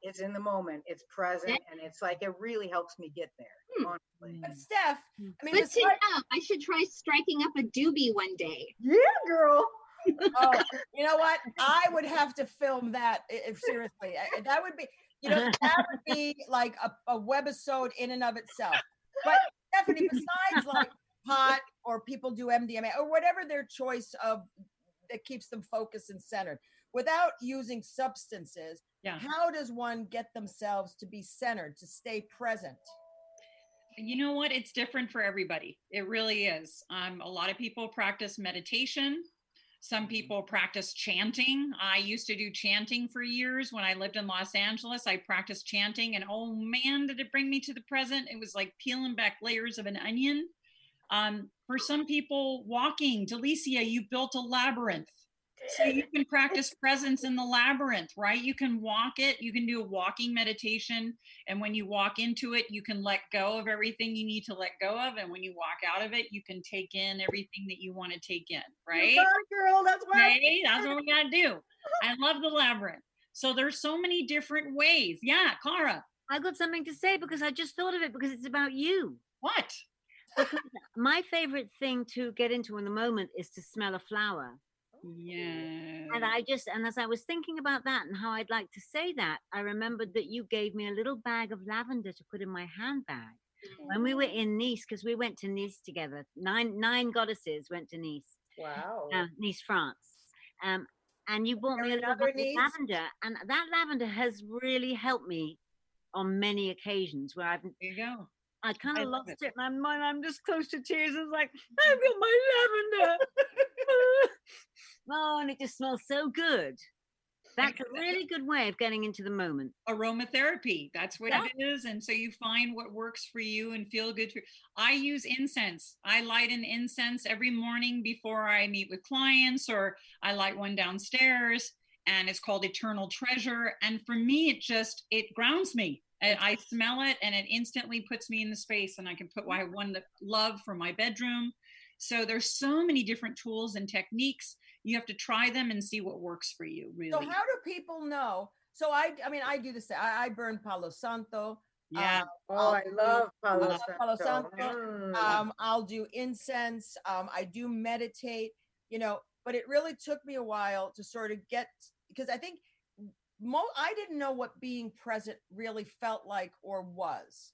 it's in the moment, it's present, and it's like, it really helps me get there, honestly. But Steph, I mean, good to know. I should try striking up a doobie one day. Yeah, girl. Oh, you know what? I would have to film that, if seriously. That would be, that would be like a webisode in and of itself. But Stephanie, besides like pot or people do MDMA or whatever their choice of that keeps them focused and centered, without using substances, how does one get themselves to be centered, to stay present? You know what? It's different for everybody. It really is. A lot of people practice meditation. Some people practice chanting. I used to do chanting for years when I lived in Los Angeles. I practiced chanting, and oh man, did it bring me to the present. It was like peeling back layers of an onion. For some people, walking. Delicia, you built a labyrinth. So you can practice presence in the labyrinth, right? You can walk it. You can do a walking meditation. And when you walk into it, you can let go of everything you need to let go of. And when you walk out of it, you can take in everything that you want to take in, right? Girl, that's what that's what we got to do. I love the labyrinth. So there's so many different ways. Yeah, Clara. I got something to say because I just thought of it because it's about you. What? Because my favorite thing to get into in the moment is to smell a flower. Yeah. And as I was thinking about that and how I'd like to say that, I remembered that you gave me a little bag of lavender to put in my handbag when we were in Nice, because we went to Nice together. Nine goddesses went to Nice. Wow. Nice, France. And you bought me a little bag of lavender, and that lavender has really helped me on many occasions where There you go. I kind of lost it, and I'm just close to tears. It's like, I've got my lavender. Oh, and it just smells so good. That's a really good way of getting into the moment. Aromatherapy, that's what it is. And so you find what works for you and feel good. I use incense. I light an incense every morning before I meet with clients, or I light one downstairs, and it's called Eternal Treasure. And for me, it grounds me. I smell it and it instantly puts me in the space, and I can put one love for my bedroom. So there's so many different tools and techniques. You have to try them and see what works for you, really. So how do people know? So I do the same. I burn Palo Santo. Yeah. I love Palo Santo. I'll do incense. I do meditate, but it really took me a while to sort of get, because I think I didn't know what being present really felt like or was.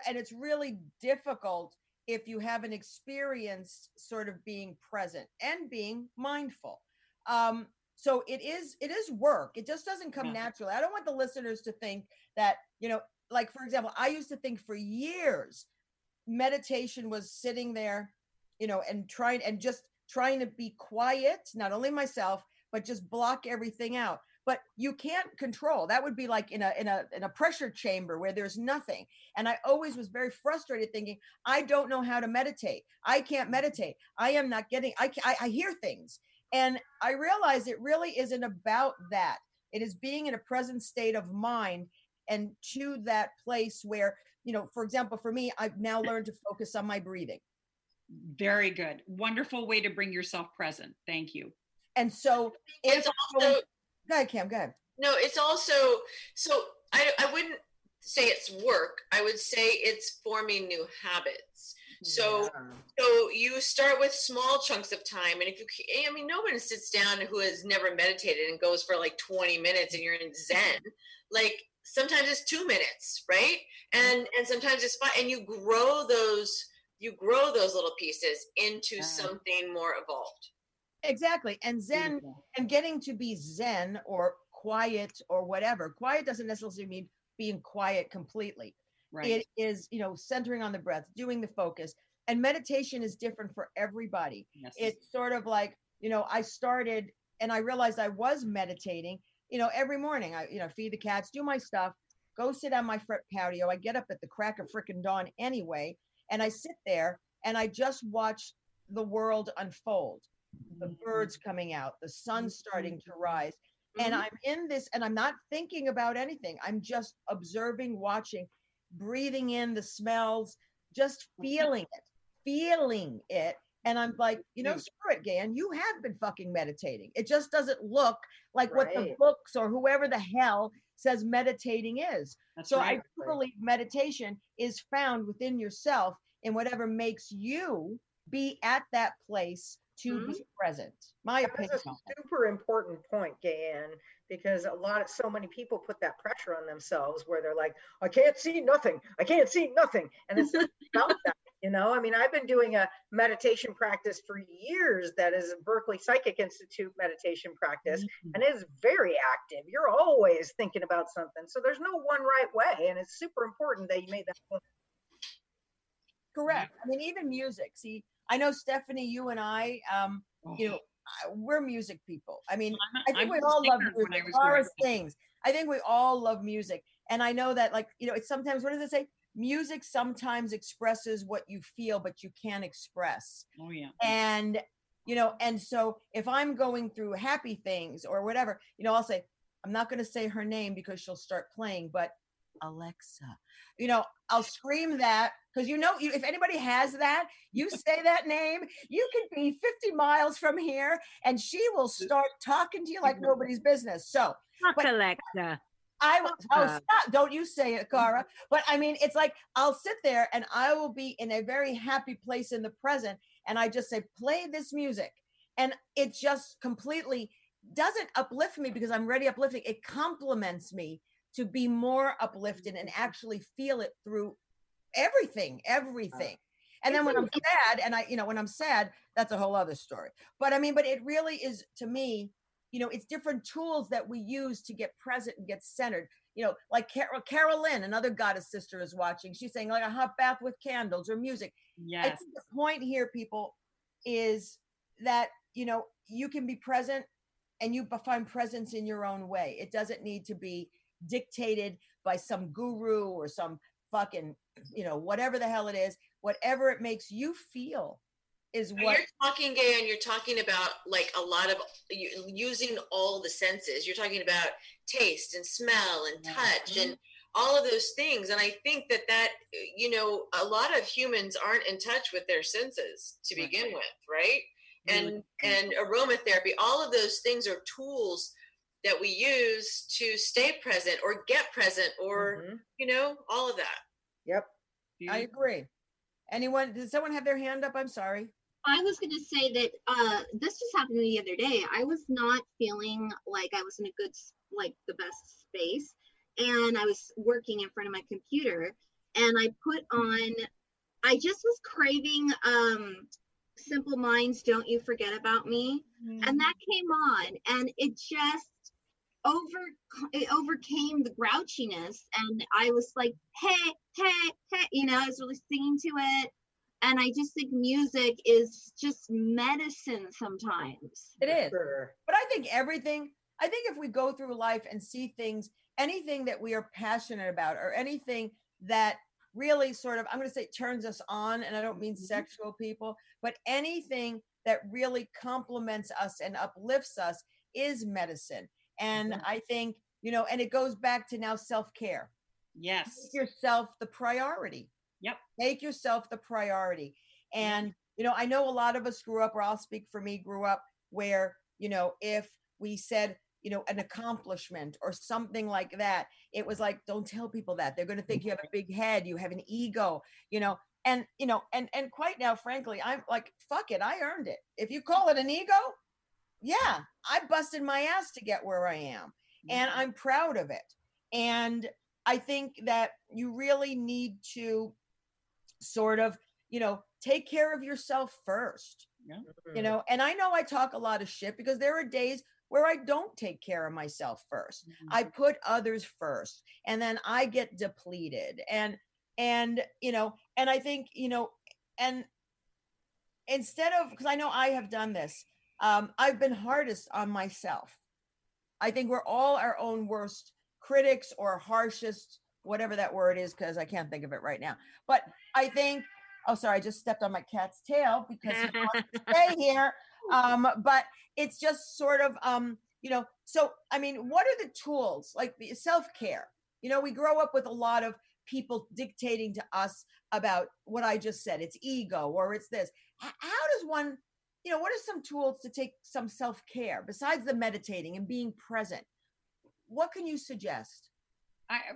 And it's really difficult if you haven't experienced sort of being present and being mindful. So it is work. It just doesn't come naturally. I don't want the listeners to think that, like, for example, I used to think for years meditation was sitting there, and trying to be quiet, not only myself, but just block everything out. But you can't control. That would be like in a pressure chamber where there's nothing. And I always was very frustrated thinking, I don't know how to meditate. I can't meditate. I am not getting, I hear things. And I realized it really isn't about that. It is being in a present state of mind, and to that place where, for example, for me, I've now learned to focus on my breathing. Very good. Wonderful way to bring yourself present. Thank you. And so it's also, go ahead, Cam, go ahead. No, it's also, so I wouldn't say it's work. I would say it's forming new habits. So you start with small chunks of time. And no one sits down who has never meditated and goes for like 20 minutes and you're in Zen. Like sometimes it's 2 minutes, right? And sometimes it's 5, and you grow those little pieces into something more evolved. Exactly. And Zen, and getting to be Zen or quiet or whatever. Quiet doesn't necessarily mean being quiet completely. Right. It is, centering on the breath, doing the focus. And meditation is different for everybody. Yes. It's sort of like, I started and I realized I was meditating, every morning. I, feed the cats, do my stuff, go sit on my front patio. I get up at the crack of frickin' dawn anyway. And I sit there and I just watch the world unfold. The birds coming out, the sun starting to rise. And I'm in this, and I'm not thinking about anything. I'm just observing, watching, breathing in the smells, just feeling it. And I'm like, screw it, Gaye Ann, you have been fucking meditating. It just doesn't look like what the books or whoever the hell says meditating is. I believe meditation is found within yourself in whatever makes you be at that place to be present. My opinion. That's a super important point, Gaye Ann, because so many people put that pressure on themselves where they're like, I can't see nothing. And it's not about that. I've been doing a meditation practice for years that is a Berkeley Psychic Institute meditation practice, and it is very active. You're always thinking about something. So there's no one right way. And it's super important that you made that point. Correct. Even music. See, I know, Stephanie, you and I, we're music people. I think we all love music. I think we all love music. And I know that, it's sometimes, what does it say? Music sometimes expresses what you feel, but you can't express. Oh, yeah. And, and so if I'm going through happy things or whatever, I'll say, I'm not going to say her name because she'll start playing, but Alexa, I'll scream that because if anybody has that, you say that name, you could be 50 miles from here and she will start talking to you like nobody's business. So, Alexa. Stop. Don't you say it, Cara. But it's like I'll sit there and I will be in a very happy place in the present, and I just say, play this music. And it just completely doesn't uplift me because I'm already uplifting. It compliments me to be more uplifted and actually feel it through everything. And then when I'm sad, and when I'm sad, that's a whole other story. But I mean, but it really is, to me, it's different tools that we use to get present and get centered. Like Carolyn, another goddess sister, is watching. She's saying like a hot bath with candles or music. Yes. I think the point here, people, is that, you can be present and you find presence in your own way. It doesn't need to be dictated by some guru or some fucking, whatever the hell it is. Whatever it makes you feel is what you're talking, Gaye, and you're talking about like a lot of using all the senses. You're talking about taste and smell and touch and all of those things. And I think that a lot of humans aren't in touch with their senses to begin with, right? And aromatherapy, all of those things are tools that we use to stay present or get present or, all of that. Yep. I agree. Did someone have their hand up? I'm sorry. I was going to say that this just happened to me the other day. I was not feeling like I was in a good, like the best space. And I was working in front of my computer and I just was craving Simple Minds, Don't You Forget About Me. And that came on and it just overcame the grouchiness. And I was like, hey, I was really singing to it. And I just think music is just medicine sometimes. It is. But I think if we go through life and see things, anything that we are passionate about or anything that really sort of, I'm going to say turns us on, and I don't mean sexual people, but anything that really compliments us and uplifts us is medicine. And I think, and it goes back to now self-care. Yes. Make yourself the priority. Yep. Make yourself the priority. And, I know a lot of us grew up, or I'll speak for me, grew up where, if we said, an accomplishment or something like that, it was like, don't tell people that. They're going to think you have a big head, you have an ego, and quite now, frankly, I'm like, fuck it. I earned it. If you call it an ego, yeah, I busted my ass to get where I am. And I'm proud of it. And I think that you really need to sort of, take care of yourself first, and I know I talk a lot of shit because there are days where I don't take care of myself first. I put others first and then I get depleted and I think, and instead of, because I know I have done this, I've been hardest on myself. I think we're all our own worst critics or harshest, whatever that word is, because I can't think of it right now. But I think, oh, sorry, I just stepped on my cat's tail because he wants to stay here. But it's just sort of, so, I mean, what are the tools, like the self-care? We grow up with a lot of people dictating to us about what I just said. It's ego or it's this. How does one, what are some tools to take some self-care besides the meditating and being present? What can you suggest?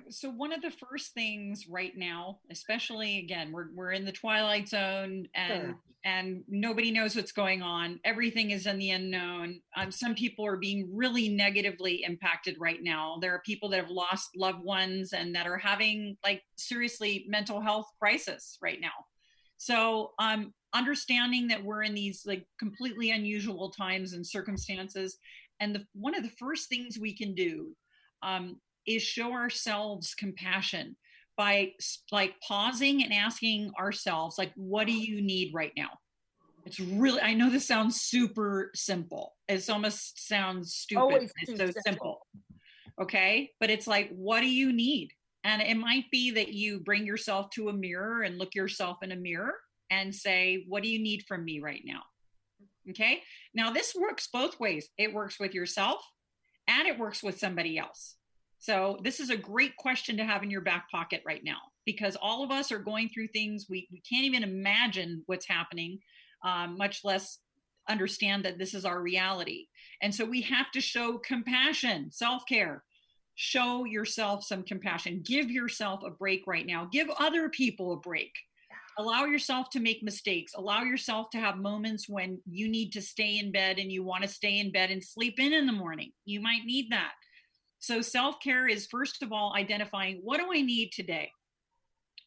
So one of the first things right now, especially again, we're in the twilight zone and nobody knows what's going on. Everything is in the unknown. Some people are being really negatively impacted right now. There are people that have lost loved ones and that are having like seriously mental health crisis right now. So understanding that we're in these like completely unusual times and circumstances. And one of the first things we can do is show ourselves compassion by like pausing and asking ourselves, like, what do you need right now? It's really, I know this sounds super simple. It almost sounds stupid. It's so simple. Okay. But it's like, what do you need? And it might be that you bring yourself to a mirror and look yourself in a mirror and say, what do you need from me right now? Okay. Now this works both ways. It works with yourself and it works with somebody else. So this is a great question to have in your back pocket right now, because all of us are going through things. We can't even imagine what's happening, much less understand that this is our reality. And so we have to show compassion, self-care. Show yourself some compassion. Give yourself a break right now. Give other people a break. Allow yourself to make mistakes. Allow yourself to have moments when you need to stay in bed and you want to stay in bed and sleep in the morning. You might need that. So self-care is, first of all, identifying, what do I need today,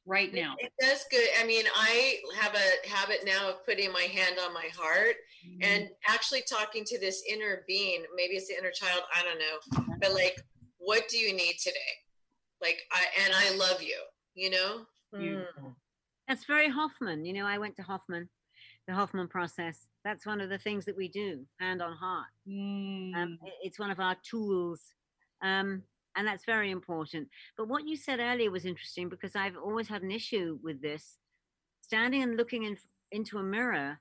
right now? It does good. I mean, I have a habit now of putting my hand on my heart and actually talking to this inner being. Maybe it's the inner child, I don't know. But like, what do you need today? Like, I love you, you know? That's very Hoffman. You know, I went to Hoffman, the Hoffman process. That's one of the things that we do, hand on heart. It's one of our tools. And that's very important. But what you said earlier was interesting, because I've always had an issue with this. Standing and looking into a mirror,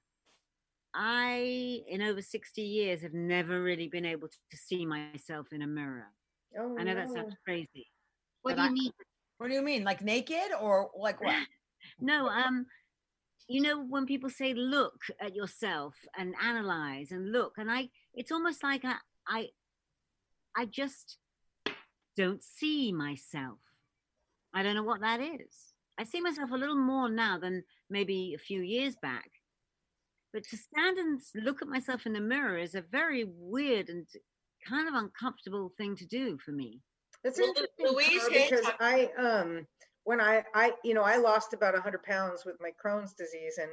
in over 60 years, have never really been able to see myself in a mirror. Oh, I know that sounds crazy. What do you mean? What do you mean? Like naked or like what? No, you know, when people say look at yourself and analyze and look, and it's almost like I just don't see myself. I don't know what that is. I see myself a little more now than maybe a few years back. But to stand and look at myself in the mirror is a very weird and kind of uncomfortable thing to do for me. It's interesting, because when I lost about 100 pounds with my Crohn's disease, and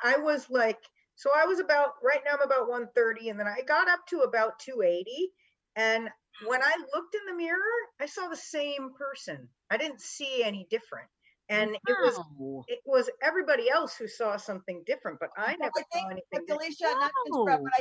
I was like, so I was right now I'm about 130, and then I got up to about 280, and when I looked in the mirror, I saw the same person. I didn't see any different. And it was everybody else who saw something different, but I never saw anything different. Alicia, not to interrupt, but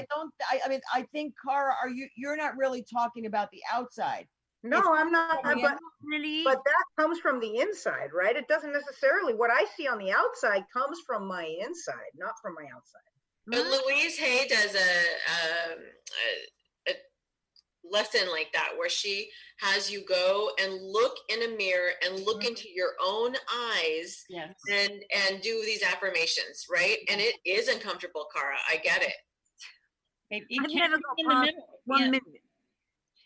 I mean, I think, Cara, you're not really talking about the outside. No, I'm not, but that comes from the inside, right? It doesn't necessarily, what I see on the outside comes from my inside, not from my outside. But Louise Hay does a lesson like that, where she has you go and look in a mirror and look into your own eyes, and do these affirmations, right? And it is uncomfortable, Cara. I get it. It can be in the middle. 1 minute.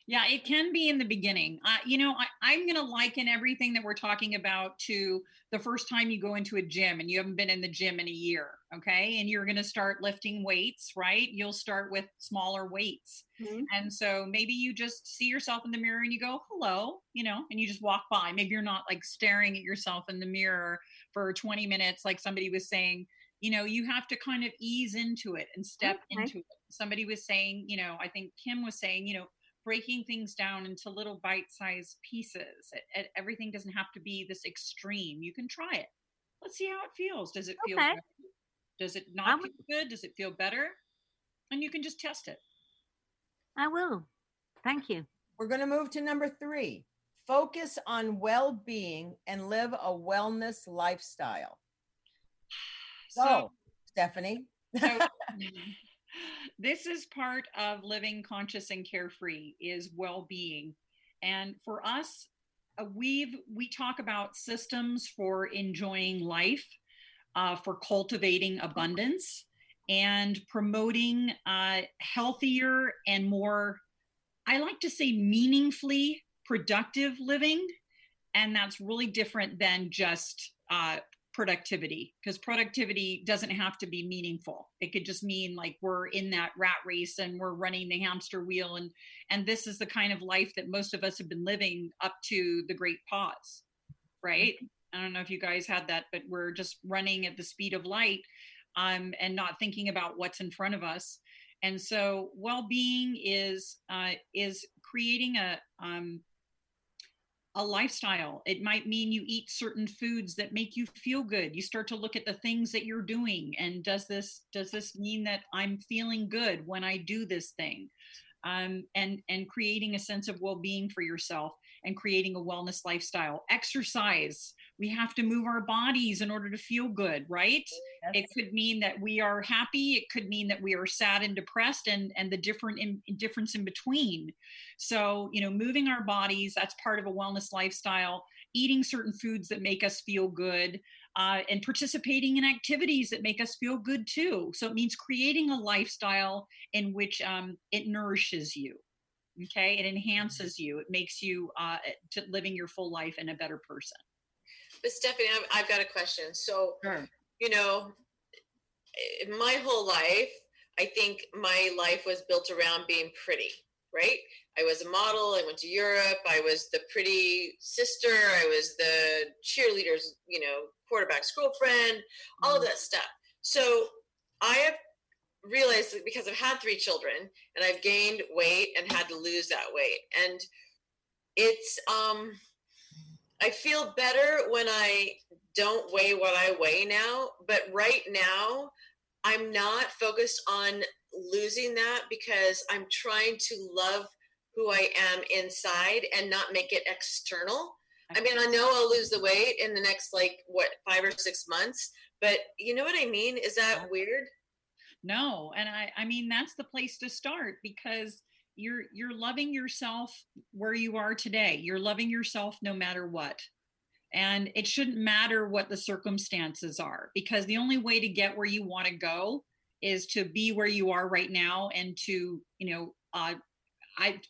Yeah, it can be in the beginning. I'm going to liken everything that we're talking about to the first time you go into a gym and you haven't been in the gym in a year, okay? And you're going to start lifting weights, right? You'll start with smaller weights. And so maybe you just see yourself in the mirror and you go, hello, and you just walk by. Maybe you're not like staring at yourself in the mirror for 20 minutes, like somebody was saying. You have to kind of ease into it and step into it. Somebody was saying, I think Kim was saying, breaking things down into little bite-sized pieces. Everything doesn't have to be this extreme. You can try it. Let's see how it feels. Does it feel good? Does it not feel good? Does it feel better? And you can just test it. I will. Thank you. We're going to move to number 3. Focus on well-being and live a wellness lifestyle. So Stephanie. This is part of living conscious and carefree, is well-being. And for us, we talk about systems for enjoying life, for cultivating abundance, and promoting healthier and more, I like to say, meaningfully productive living. And that's really different than just productivity, because productivity doesn't have to be meaningful. It could just mean like we're in that rat race and we're running the hamster wheel, and this is the kind of life that most of us have been living up to the Great Pause, right? I don't know if you guys had that, but we're just running at the speed of light, and not thinking about what's in front of us. And so well-being is creating a lifestyle. It might mean you eat certain foods that make you feel good. You start to look at the things that you're doing, and does this mean that I'm feeling good when I do this thing? And creating a sense of well-being for yourself, and creating a wellness lifestyle. Exercise. We have to move our bodies in order to feel good, right? Yes. It could mean that we are happy. It could mean that we are sad and depressed, and the difference in between. So, moving our bodies, that's part of a wellness lifestyle. Eating certain foods that make us feel good, and participating in activities that make us feel good too. So it means creating a lifestyle in which it nourishes you. Okay, it enhances you. It makes you to living your full life and a better person. But Stephanie, I've got a question. So, Sure. you know, my whole life, I think my life was built around being pretty, right? I was a model. I went to Europe. I was the pretty sister. I was the cheerleader's, quarterback's girlfriend, all of that stuff. So I have realized that because I've had 3 children and I've gained weight and had to lose that weight. And it's, I feel better when I don't weigh what I weigh now. But right now, I'm not focused on losing that because I'm trying to love who I am inside and not make it external. I mean, I know I'll lose the weight in the next 5 or 6 months, but you know what I mean? Is that weird? No. And I mean, that's the place to start, because you're loving yourself where you are today. You're loving yourself no matter what. And it shouldn't matter what the circumstances are, because the only way to get where you want to go is to be where you are right now. And to,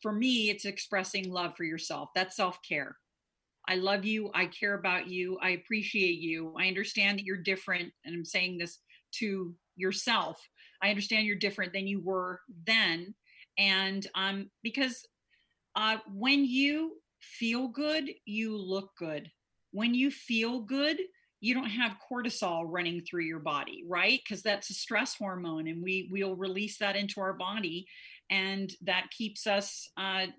for me, it's expressing love for yourself. That's self-care. I love you. I care about you. I appreciate you. I understand that you're different. And I'm saying this to yourself. I understand you're different than you were then. And because when you feel good, you look good. When you feel good, you don't have cortisol running through your body, right? Because that's a stress hormone, and we'll release that into our body. And that keeps us, at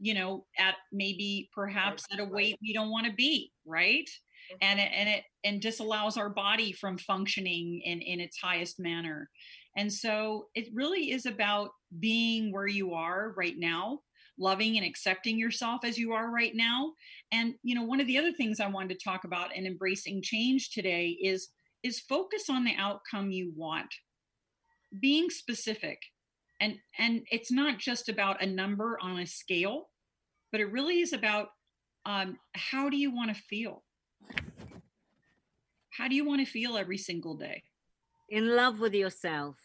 maybe perhaps at a weight we don't want to be, right? And it disallows our body from functioning in its highest manner. And so it really is about being where you are right now, loving and accepting yourself as you are right now. And, one of the other things I wanted to talk about in embracing change today is focus on the outcome you want, being specific. And it's not just about a number on a scale, but it really is about how do you want to feel? How do you want to feel every single day? In love with yourself.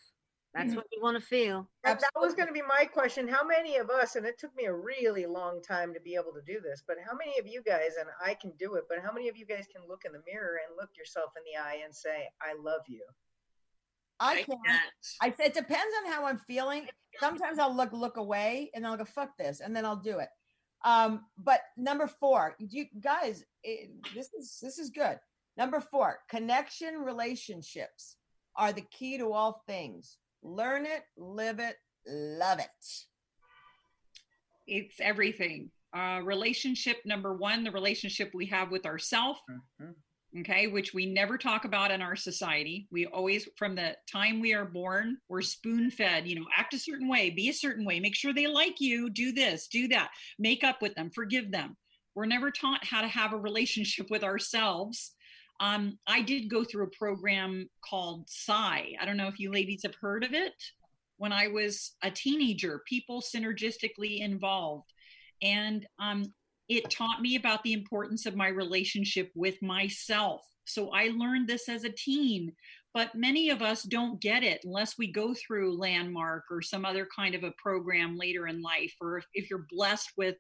That's what you want to feel. That was going to be my question. How many of us, and it took me a really long time to be able to do this, but how many of you guys, and I can do it, but how many of you guys can look in the mirror and look yourself in the eye and say, I love you? I can't. It depends on how I'm feeling. Sometimes I'll look away and I'll go, fuck this, and then I'll do it. But number 4, you guys, this is good. Number 4, connection relationships are the key to all things. Learn it, live it, love it. It's everything. Relationship number 1, the relationship we have with ourselves, okay, which we never talk about in our society. We always, from the time we are born, we're spoon-fed, act a certain way, be a certain way, make sure they like you, do this, do that, make up with them, forgive them. We're never taught how to have a relationship with ourselves. I did go through a program called PSI. I don't know if you ladies have heard of it. When I was a teenager, people synergistically involved. And it taught me about the importance of my relationship with myself. So I learned this as a teen, but many of us don't get it unless we go through Landmark or some other kind of a program later in life, or if you're blessed with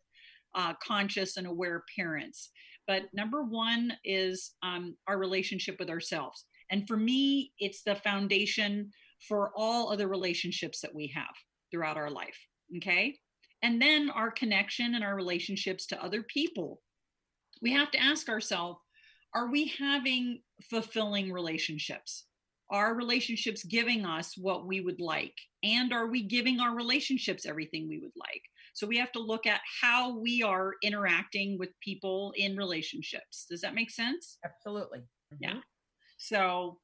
conscious and aware parents. But number 1 is our relationship with ourselves. And for me, it's the foundation for all other relationships that we have throughout our life. Okay. And then our connection and our relationships to other people. We have to ask ourselves, are we having fulfilling relationships? Are relationships giving us what we would like? And are we giving our relationships everything we would like? So we have to look at how we are interacting with people in relationships. Does that make sense? Absolutely. Yeah. So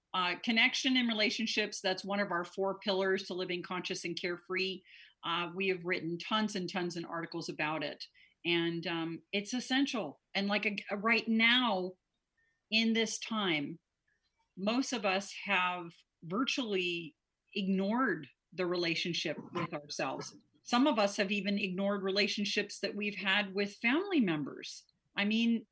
connection and relationships, that's one of our 4 pillars to living conscious and carefree. We have written tons and tons of articles about it. And it's essential. And right now, in this time, most of us have virtually ignored the relationship with ourselves. Some of us have even ignored relationships that we've had with family members. I mean,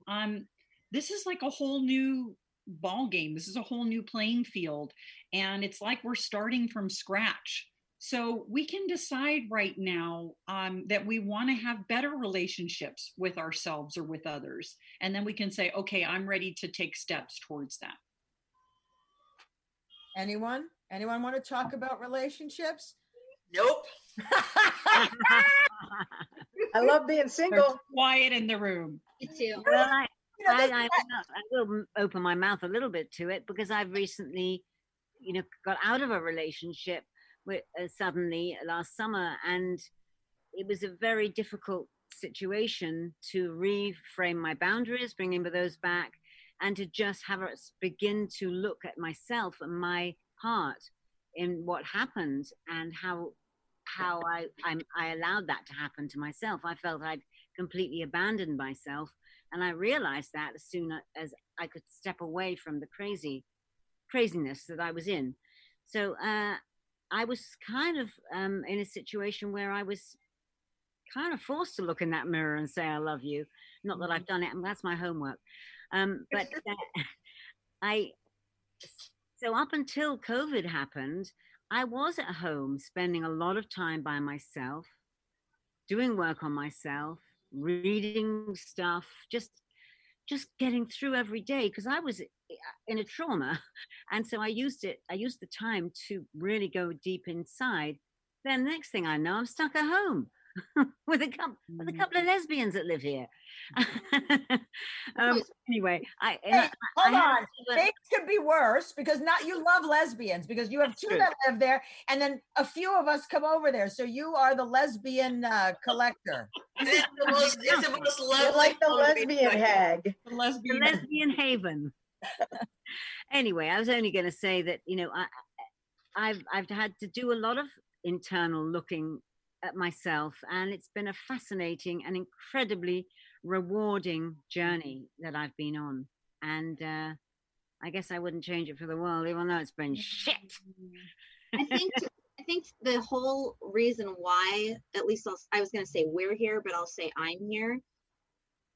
this is like a whole new ball game. This is a whole new playing field. And it's like we're starting from scratch. So we can decide right now that we want to have better relationships with ourselves or with others. And then we can say, okay, I'm ready to take steps towards that. Anyone want to talk about relationships? Nope. I love being single. There's quiet in the room. Me too. Well, You know, I will open my mouth a little bit to it because I've recently, got out of a relationship with, suddenly last summer, and it was a very difficult situation to reframe my boundaries, bringing those back, and to just have us begin to look at myself and my part in what happened and how I allowed that to happen to myself. I felt I'd completely abandoned myself, and I realized that as soon as I could step away from the craziness that I was in. So I was kind of in a situation where I was kind of forced to look in that mirror and say, I love you. Not that I've done it, and that's my homework. But so up until COVID happened, I was at home spending a lot of time by myself, doing work on myself, reading stuff, just getting through every day because I was in a trauma. And so I used the time to really go deep inside. Then next thing I know, I'm stuck at home with a couple of lesbians that live here. Anyway, hold on. Things could be worse because you love lesbians because you have two that live there, and then a few of us come over there. So you are the lesbian collector. It's the most lovely. You're like the lesbian hag. The lesbian haven. Anyway, I was only going to say that I've had to do a lot of internal looking at myself, and it's been a fascinating and incredibly rewarding journey that I've been on, and I guess I wouldn't change it for the world, even though it's been shit. I think the whole reason why, at least I was going to say we're here, but I'll say I'm here,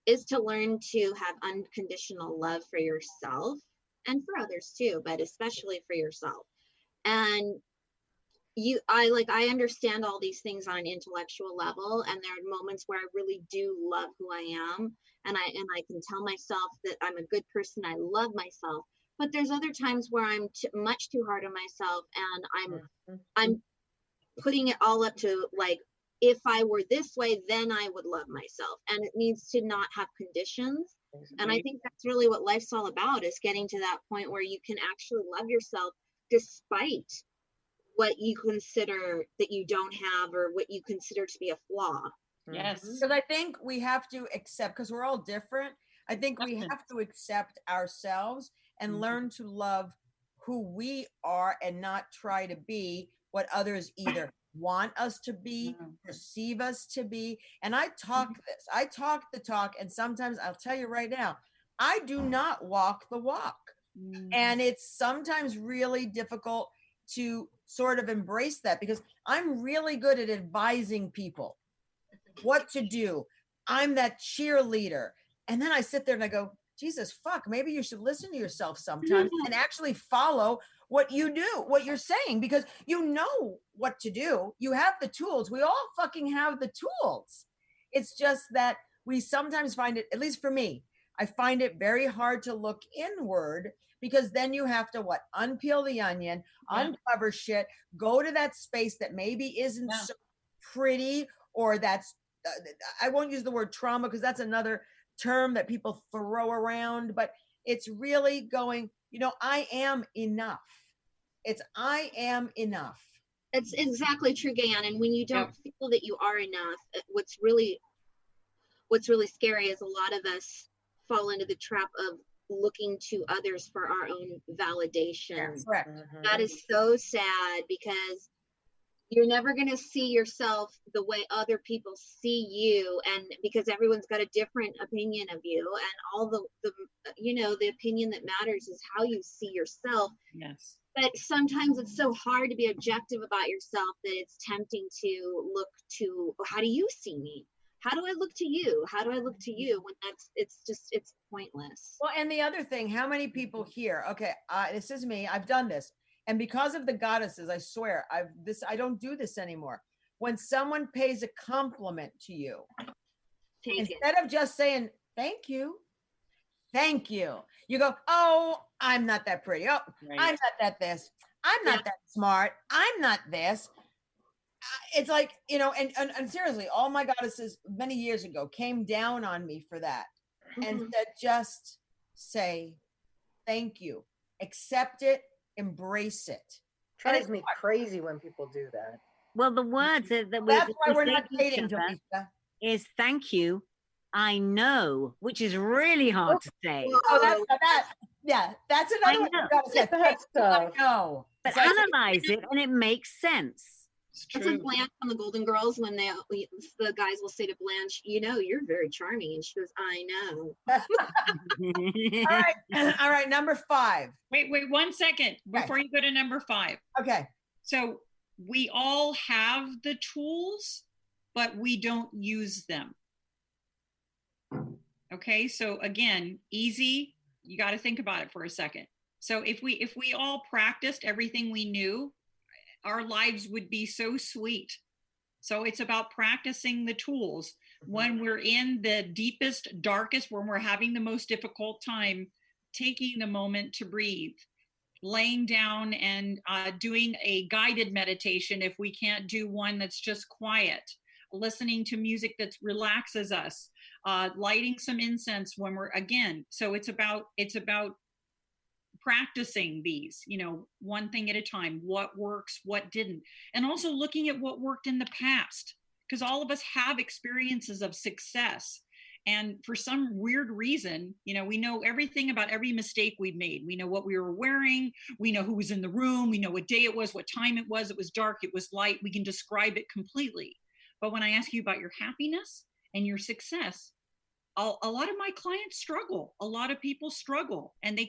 is to learn to have unconditional love for yourself and for others too, but especially for yourself. And I understand all these things on an intellectual level, and there are moments where I really do love who I am, and I can tell myself that I'm a good person. I love myself, but there's other times where I'm much too hard on myself, and I'm putting it all up to like, if I were this way, then I would love myself, and it needs to not have conditions. And I think that's really what life's all about, is getting to that point where you can actually love yourself despite what you consider that you don't have or what you consider to be a flaw. Yes. Because I think we have to accept, because we're all different. I think we have to accept ourselves and learn to love who we are and not try to be what others either want us to be, perceive us to be. And I talk the talk, and sometimes I'll tell you right now, I do not walk the walk. And it's sometimes really difficult to sort of embrace that, because I'm really good at advising people what to do. I'm that cheerleader. And then I sit there and I go, Jesus, fuck, maybe you should listen to yourself sometimes and actually follow what you do, what you're saying, because you know what to do. You have the tools. We all fucking have the tools. It's just that we sometimes find it, at least for me, I find it very hard to look inward, because then you have to unpeel the onion, uncover shit, go to that space that maybe isn't so pretty, or that's, I won't use the word trauma because that's another term that people throw around, but it's really going, I am enough. I am enough. It's exactly true, Gaye Ann. And when you don't feel that you are enough, what's really scary is a lot of us fall into the trap of looking to others for our own validation. That's correct. That is so sad, because you're never going to see yourself the way other people see you, and because everyone's got a different opinion of you, and all the opinion that matters is how you see yourself. Yes. But sometimes it's so hard to be objective about yourself that it's tempting to look to, how do you see me? How do I look to you? How do I look to you? When it's pointless. Well, and the other thing, how many people here, okay, this is me, I've done this. And because of the goddesses, I swear, I don't do this anymore. When someone pays a compliment to you, instead of just saying thank you, you go, oh, I'm not that pretty. Oh, right. I'm not that this. I'm not that smart. I'm not this. It's like, you know, and seriously, all my goddesses many years ago came down on me for that and said, just say thank you, accept it, embrace it. Drives me crazy when people do that. Well, the words that that's why we're not dating, Jalisha. Is thank you, I know, which is really hard to say. Oh, that's another one. I know. But analyze it and it makes sense. It's like Blanche on the Golden Girls when the guys will say to Blanche, you know, you're very charming. And she goes, I know. All right. Number 5. Wait 1 second before you go to number 5. Okay. So we all have the tools, but we don't use them. Okay. So again, easy. You got to think about it for a second. So if we all practiced everything we knew, our lives would be so sweet. So it's about practicing the tools. When we're in the deepest, darkest, when we're having the most difficult time, taking the moment to breathe, laying down and doing a guided meditation if we can't do one that's just quiet, listening to music that relaxes us, lighting some incense when we're, again, so it's about practicing these, you know, one thing at a time, what works, what didn't, and also looking at what worked in the past, because all of us have experiences of success. And for some weird reason, you know, we know everything about every mistake we've made. We know what we were wearing. We know who was in the room. We know what day it was, what time it was dark, it was light. We can describe it completely. But when I ask you about your happiness and your success, a lot of my clients struggle. A lot of people struggle and they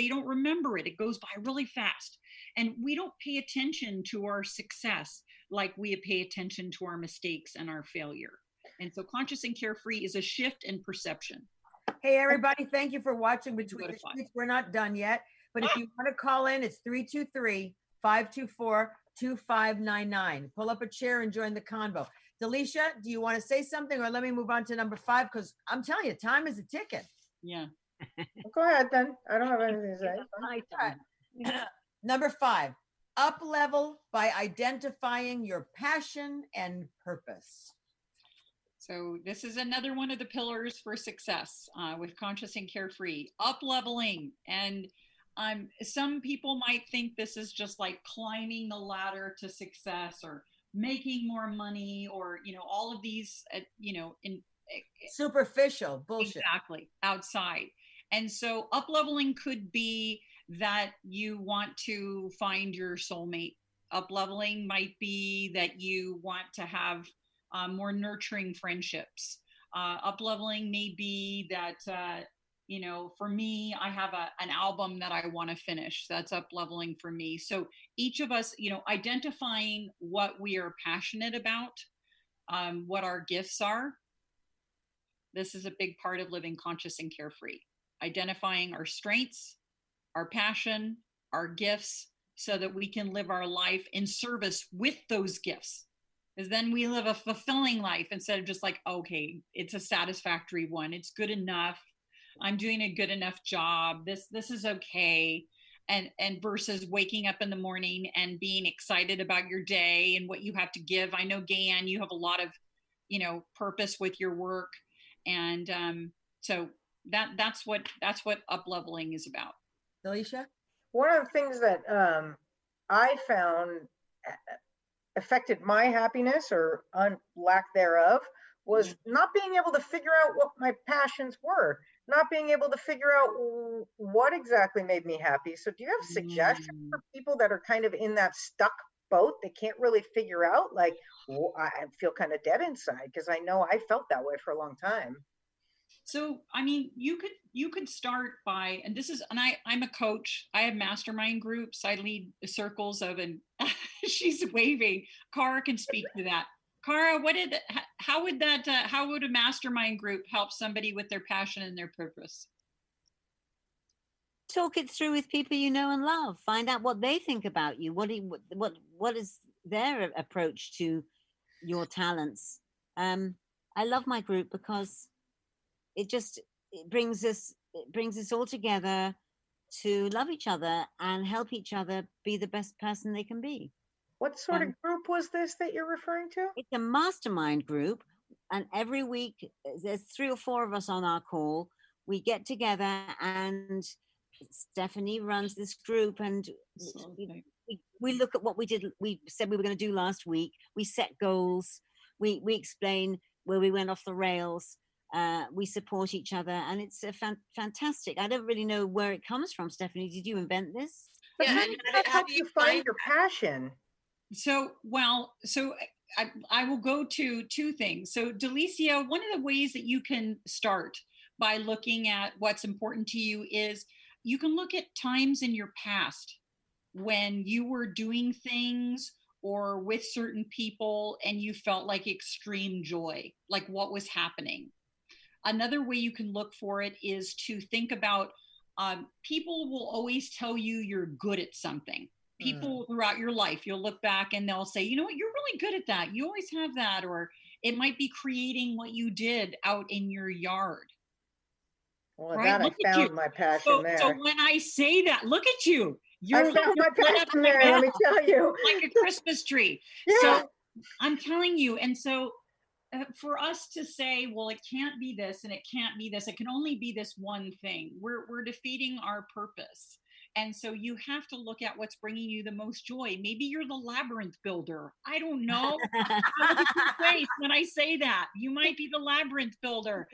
don't remember it. It goes by really fast. And we don't pay attention to our success like we pay attention to our mistakes and our failure. And so Conscious and Carefree is a shift in perception. Hey, everybody. Thank you for watching Between the Sheets. We're not done yet, but if you want to call in, it's 323-524-2599. Pull up a chair and join the convo. Delisha, do you want to say something or let me move on to number 5? Because I'm telling you, time is a ticket. Yeah. Go ahead then. I don't have anything to say. Number 5, up level by identifying your passion and purpose. So this is another one of the pillars for success with Conscious and Carefree, up leveling. And some people might think this is just like climbing the ladder to success or making more money or, you know, all of these, you know, superficial bullshit. Exactly. Outside. And so up leveling could be that you want to find your soulmate. Up leveling might be that you want to have more nurturing friendships. Up leveling may be that, you know, for me, I have an album that I want to finish. That's up leveling for me. So each of us, you know, identifying what we are passionate about, what our gifts are. This is a big part of living conscious and carefree. Identifying our strengths, our passion, our gifts, so that we can live our life in service with those gifts. Because then we live a fulfilling life instead of just like, okay, it's a satisfactory one. It's good enough. I'm doing a good enough job. This is okay. And versus waking up in the morning and being excited about your day and what you have to give. I know, Gaye Ann, you have a lot of, you know, purpose with your work. And so that's what up leveling is about. Delisha? One of the things that I found affected my happiness or lack thereof was not being able to figure out what my passions were, not being able to figure out what exactly made me happy. So do you have suggestions for people that are kind of in that stuck boat? They can't really figure out, like, well, I feel kind of dead inside, because I know I felt that way for a long time. So, I mean, you could start by, and I'm a coach. I have mastermind groups. I lead circles of, and she's waving. Cara can speak to that. Cara, how would a mastermind group help somebody with their passion and their purpose? talk it through with people you know and love. Find out what they think about you. What is their approach to your talents? I love my group because it brings us all together to love each other and help each other be the best person they can be. What sort of group was this that you're referring to? It's a mastermind group, and every week there's 3 or 4 of us on our call. We get together, and Stephanie runs this group, and we look at what we said we were going to do last week. We set goals. We explain where we went off the rails. We support each other, and it's fantastic. I don't really know where it comes from. Stephanie, did you invent this? But how does that help you find your passion? So I will go to 2 things. So Delicia, one of the ways that you can start by looking at what's important to you is you can look at times in your past when you were doing things or with certain people and you felt like extreme joy, like what was happening. Another way you can look for it is to think about people will always tell you you're good at something. People throughout your life, you'll look back and they'll say, you know what, you're really good at that. You always have that. Or it might be creating what you did out in your yard. Well, right? That I found my passion there. So when I say that, look at you. I found my passion there, let me tell you. Like a Christmas tree. Yeah. So I'm telling you. And so for us to say, well, it can't be this and it can't be this, it can only be this one thing. We're defeating our purpose. And so you have to look at what's bringing you the most joy. Maybe you're the labyrinth builder. I don't know. Look at your face when I say that. You might be the labyrinth builder.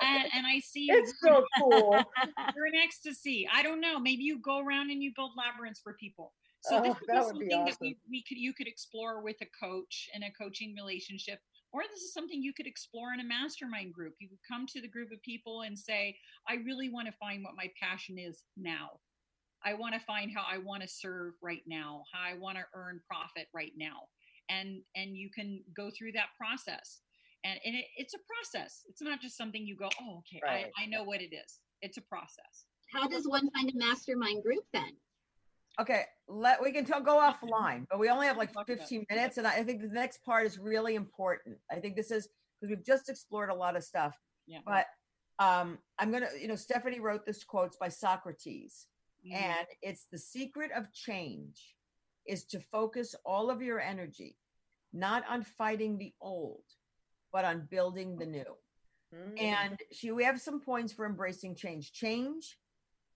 And I see you. It's so cool. You're in ecstasy. I don't know. Maybe you go around and you build labyrinths for people. So this is something awesome. That you could explore with a coach in a coaching relationship. Or this is something you could explore in a mastermind group. You could come to the group of people and say, I really want to find what my passion is now. I want to find how I want to serve right now, how I want to earn profit right now. And you can go through that process. And it's a process. It's not just something you go, oh, okay, right. I know what it is. It's a process. How does one find a mastermind group then? Okay, we can go offline, but we only have like 15 minutes. And I think the next part is really important. I think this is because we've just explored a lot of stuff. Yeah. But I'm going to, Stephanie wrote this quotes by Socrates. And it's the secret of change is to focus all of your energy, not on fighting the old, but on building the new. And we have some points for embracing change. Change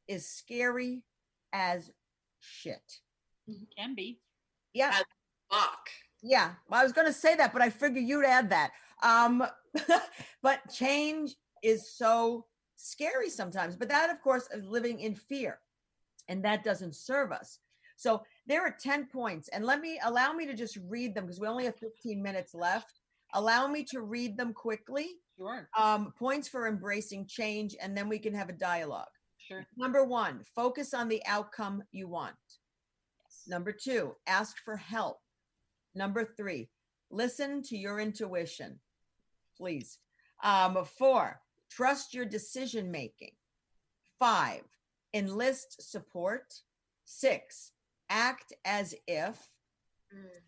is scary as shit. Can be. Yeah. As fuck. Yeah. Well, I was going to say that, but I figured you'd add that. But change is so scary sometimes. But that, of course, is living in fear. And that doesn't serve us. So there are 10 points. And allow me to just read them because we only have 15 minutes left. Allow me to read them quickly. Sure. Points for embracing change, and then we can have a dialogue. Sure. Number 1, focus on the outcome you want. Yes. Number 2, ask for help. Number 3, listen to your intuition, please. 4, trust your decision making. 5, enlist support. 6, act as if.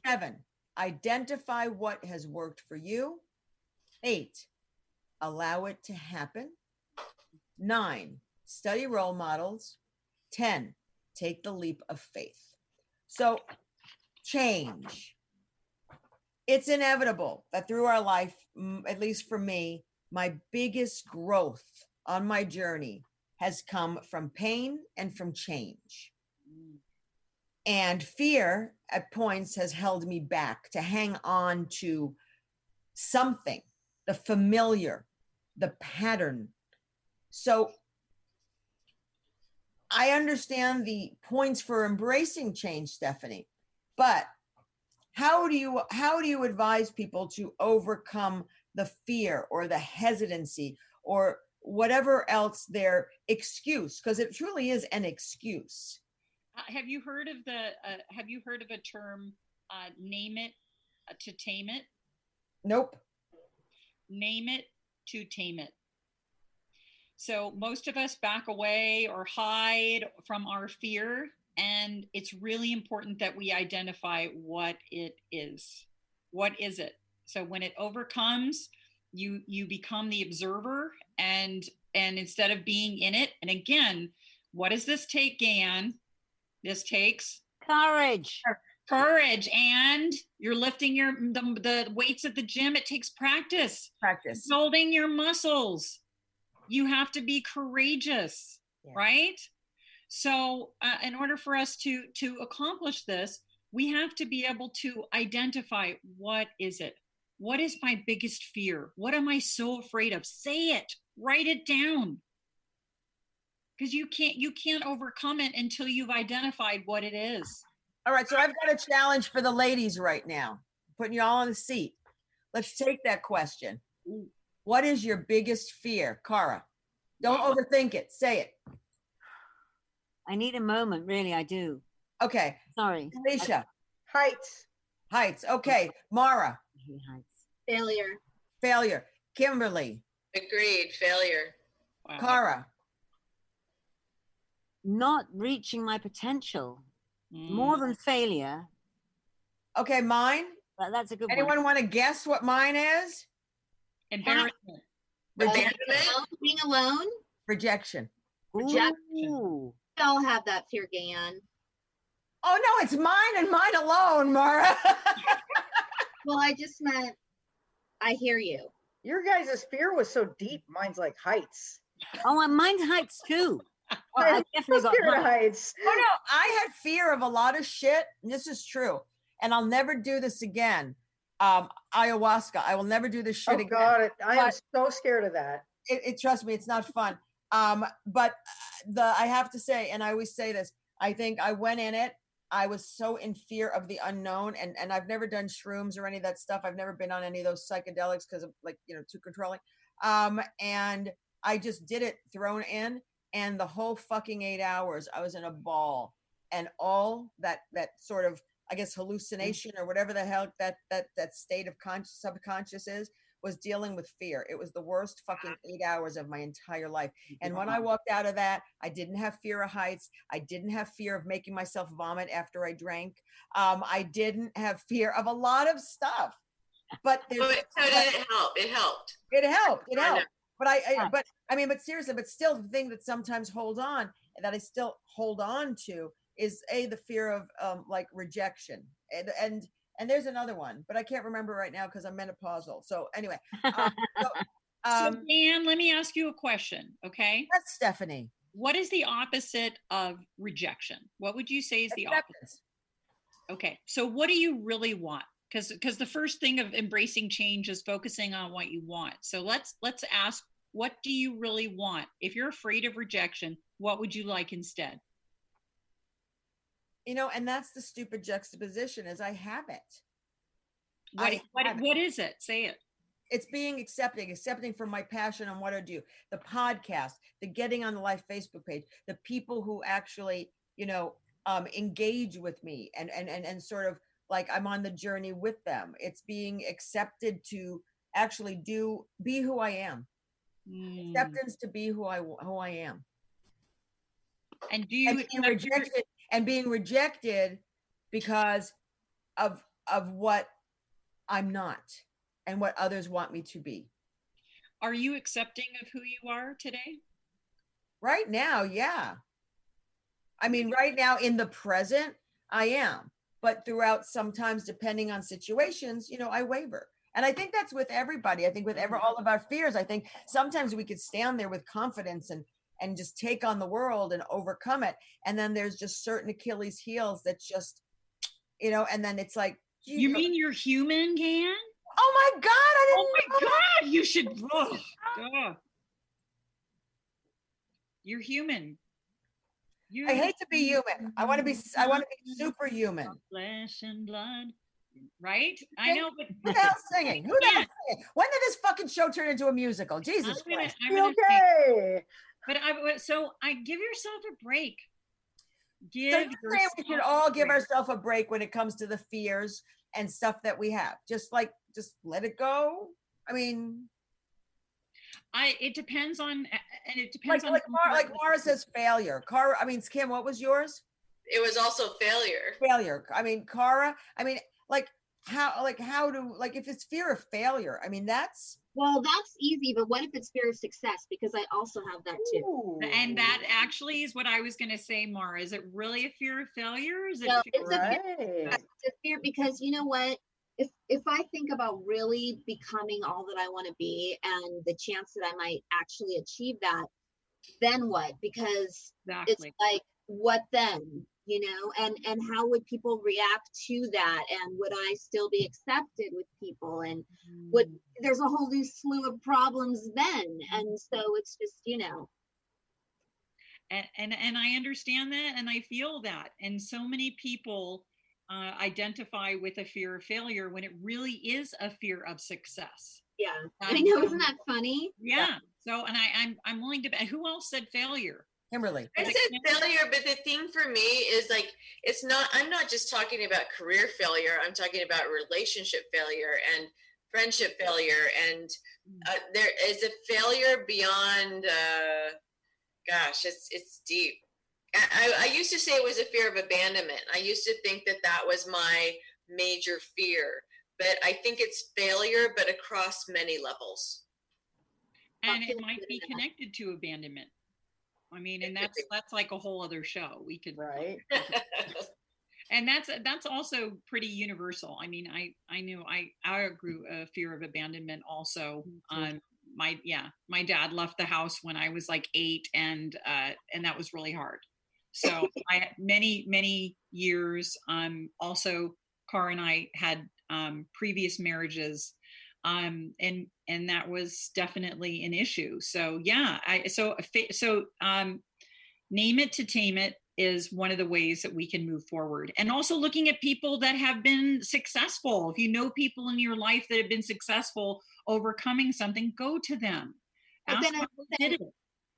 7, identify what has worked for you. 8, allow it to happen. 9, study role models. 10, take the leap of faith. So change. It's inevitable that through our life, at least for me, my biggest growth on my journey has come from pain and from change. And fear at points has held me back to hang on to something, the familiar, the pattern. So I understand the points for embracing change, Stephanie, but how do you advise people to overcome the fear or the hesitancy or whatever else their excuse, because it truly is an excuse? Have you heard of a term, name it to tame it? Nope. Name it to tame it. So most of us back away or hide from our fear. And it's really important that we identify what it is. What is it? So when it overcomes, you become the observer, and instead of being in it. And again, what does this take, Gaye Ann? This takes Courage. Courage. And you're lifting the weights at the gym. It takes practice. Building your muscles. You have to be courageous, right? So in order for us to accomplish this, we have to be able to identify, what is it? What is my biggest fear? What am I so afraid of? Say it, write it down. Because you can't overcome it until you've identified what it is. All right, so I've got a challenge for the ladies right now, putting you all on the seat. Let's take that question. What is your biggest fear, Cara? Don't overthink it. Say it. I need a moment, really, I do. Okay. Sorry. Alicia. Heights. Okay. Mara. Failure. Failure. Kimberly. Agreed. Failure. Wow. Cara. Not reaching my potential. More than failure. Okay, mine. That's a good one. Anyone want to guess what mine is? Embarrassment. Being alone. Rejection. Ooh. We all have that fear, Gaye Ann. Oh no, it's mine and mine alone, Mara. Well, I just meant, I hear you. Your guys' fear was so deep. Mine's like heights. Oh, and mine's heights too. Oh, I'm I definitely got scared of heights. heights. Oh no, I had fear of a lot of shit. And this is true. And I'll never do this again. Ayahuasca. I will never do this shit again. God, I am so scared of that. Trust me, it's not fun. But I have to say, and I always say this, I think I went in it. I was so in fear of the unknown, and I've never done shrooms or any of that stuff. I've never been on any of those psychedelics because of too controlling. And I just did it thrown in, and the whole fucking 8 hours I was in a ball, and all that sort of, I guess, hallucination or whatever the hell that state of subconscious is, was dealing with fear. It was the worst fucking 8 hours of my entire life. And when I walked out of that, I didn't have fear of heights. I didn't have fear of making myself vomit after I drank. I didn't have fear of a lot of stuff. But So did it help? It helped. It helped. But seriously, but still the thing that sometimes that I still hold on to is the fear of like rejection. And there's another one, but I can't remember right now because I'm menopausal. So anyway. So Dan, let me ask you a question, okay? That's Stephanie. What is the opposite of rejection? What would you say is the opposite? Okay, so what do you really want? Because the first thing of embracing change is focusing on what you want. So let's ask, what do you really want? If you're afraid of rejection, what would you like instead? And that's the stupid juxtaposition is I have it. What is it? Say it. It's being accepting for my passion on what I do. The podcast, the getting on the live Facebook page, the people who actually, engage with me and sort of like I'm on the journey with them. It's being accepted to actually be who I am. Acceptance to be who I am. And do you being rejected because of what I'm not and what others want me to be. Are you accepting of who you are today? Right now, yeah. I mean, right now in the present, I am. But throughout, sometimes depending on situations, I waver. And I think that's with everybody. I think with all of our fears, I think sometimes we could stand there with confidence and just take on the world and overcome it. And then there's just certain Achilles heels that just, and then it's like. You mean you're human, Gaye Ann? Oh my God. Oh my God. You should. You're human. I hate to be human. I want to be superhuman. Flesh and blood. Right? I know, but who the hell's singing? When did this fucking show turn into a musical? Jesus Christ. Okay. But I give yourself a break. We should all give ourselves a break when it comes to the fears and stuff that we have. Just let it go. I mean, It depends on, and it depends on. Like Mara says failure. Kim, what was yours? It was also failure. Failure. I mean, Cara, if it's fear of failure, that's. Well, that's easy, but what if it's fear of success? Because I also have that too. Ooh. And that actually is what I was going to say, Mara. Is it really a fear of failure? Is it No, fear? it's a fear because you know what? If I think about really becoming all that I want to be and the chance that I might actually achieve that, then what? Because exactly. It's like, what then? And how would people react to that? And would I still be accepted with people? And there's a whole new slew of problems then. And so it's just, And I understand that, and I feel that. And so many people identify with a fear of failure when it really is a fear of success. Yeah, I know. Isn't that funny? Yeah. So, and I'm willing to. Who else said failure? Kimberly. I said failure, but the thing for me is like, I'm not just talking about career failure. I'm talking about relationship failure and friendship failure. And there is a failure beyond, it's deep. I used to say it was a fear of abandonment. I used to think that was my major fear, but I think it's failure, but across many levels. And it might be connected to abandonment. And that's like a whole other show. We could, right. And that's also pretty universal. I knew I outgrew a fear of abandonment also. My dad left the house when I was like 8, and that was really hard. So I had many years. Also, Cara and I had previous marriages. And that was definitely an issue. So yeah, name it to tame it is one of the ways that we can move forward. And also looking at people that have been successful. If you know people in your life that have been successful overcoming something, go to them. But then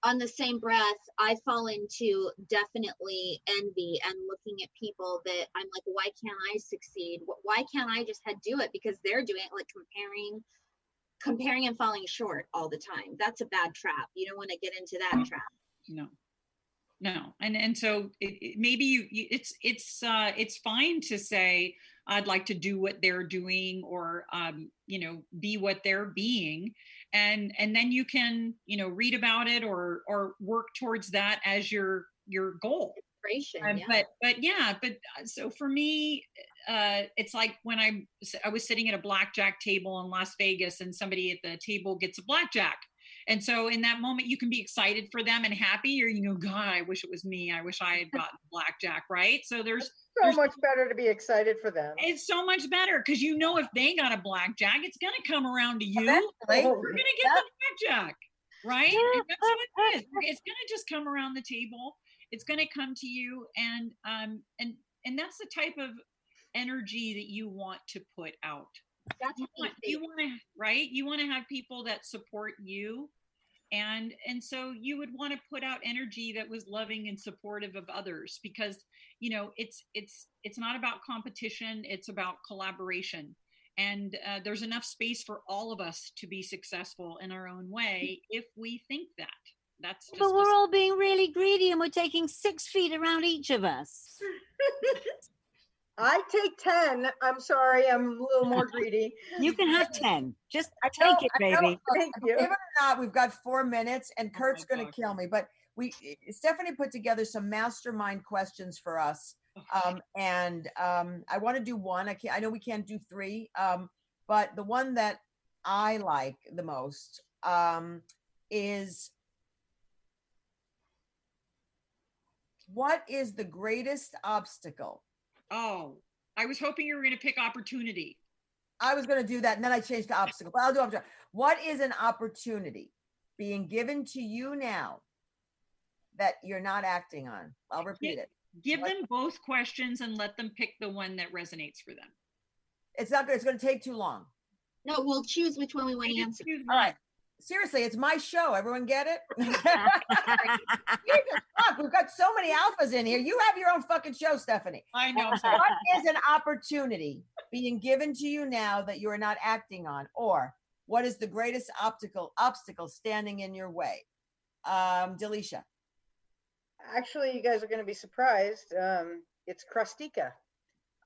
on the same breath, I fall into definitely envy and looking at people that I'm like, why can't I succeed? Why can't I just do it? Because they're doing it, like comparing and falling short all the time. That's a bad trap. You don't want to get into that trap. No. And so maybe it's fine to say, I'd like to do what they're doing, or, be what they're being. And then you can, read about it or work towards that as your goal. But so for me, it's like when I was sitting at a blackjack table in Las Vegas, and somebody at the table gets a blackjack. And so in that moment, you can be excited for them and happy, or, God, I wish it was me. I wish I had gotten blackjack, right? So there's so much better to be excited for them. It's so much better because if they got a blackjack, it's going to come around to you. Eventually. You're going to get the blackjack, right? And that's what it is. It's going to just come around the table. It's going to come to you, and that's the type of energy that you want to put out. You want to have people that support you, and so you would want to put out energy that was loving and supportive of others, because it's not about competition, it's about collaboration, and there's enough space for all of us to be successful in our own way if we think that. But we're all being really greedy, and we're taking 6 feet around each of us. I take 10. I'm sorry, I'm a little more greedy. You can have 10. Just take it, baby. Thank you. Believe it or not, we've got 4 minutes, and Kurt's going to kill me. But Stephanie put together some mastermind questions for us, and I want to do one. I know we can't do 3, but the one that I like the most is, what is the greatest obstacle? Oh, I was hoping you were going to pick opportunity. I was going to do that, and then I changed to obstacle, but I'll do obstacle. What is an opportunity being given to you now that you're not acting on? I'll repeat it. Give them both questions and let them pick the one that resonates for them. It's not good. It's going to take too long. No, we'll choose which one we want to answer. All right. Seriously, it's my show. Everyone get it? We've got so many alphas in here. You have your own fucking show, Stephanie. I know. What is an opportunity being given to you now that you are not acting on? Or what is the greatest obstacle standing in your way? Delisha. Actually, you guys are going to be surprised. It's crustica.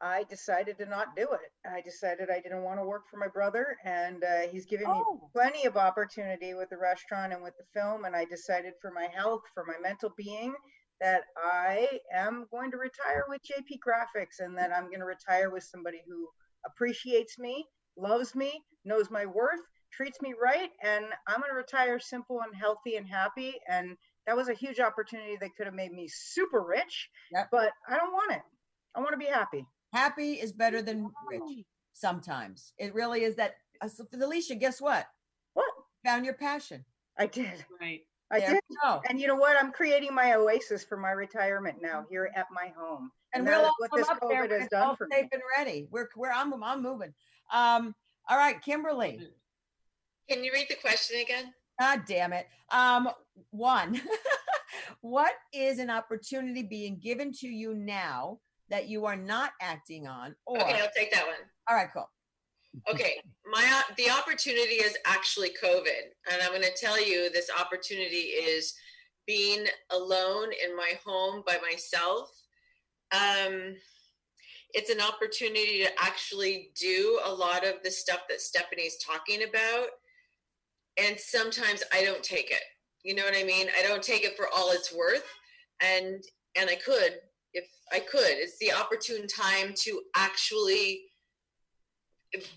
I decided to not do it. I decided I didn't want to work for my brother, and he's given me plenty of opportunity with the restaurant and with the film. And I decided for my health, for my mental being, that I am going to retire with JP Graphics, and that I'm going to retire with somebody who appreciates me, loves me, knows my worth, treats me right, and I'm going to retire simple and healthy and happy. And that was a huge opportunity that could have made me super rich, but I don't want it. I want to be happy. Happy is better than rich sometimes. It really is that. Alicia, guess what? What? Found your passion. I did. Right. I did. And you know what? I'm creating my oasis for my retirement now here at my home. And we'll all come up there when it's all safe and ready. I'm moving. All right, Kimberly. Can you read the question again? God damn it. One, what is an opportunity being given to you now that you are not acting on? Or, okay, I'll take that one. All right, cool. Okay, the opportunity is actually COVID, and I'm going to tell you this opportunity is being alone in my home by myself. It's an opportunity to actually do a lot of the stuff that Stephanie's talking about, and sometimes I don't take it. You know what I mean? I don't take it for all it's worth, and I could if I could. It's the opportune time to actually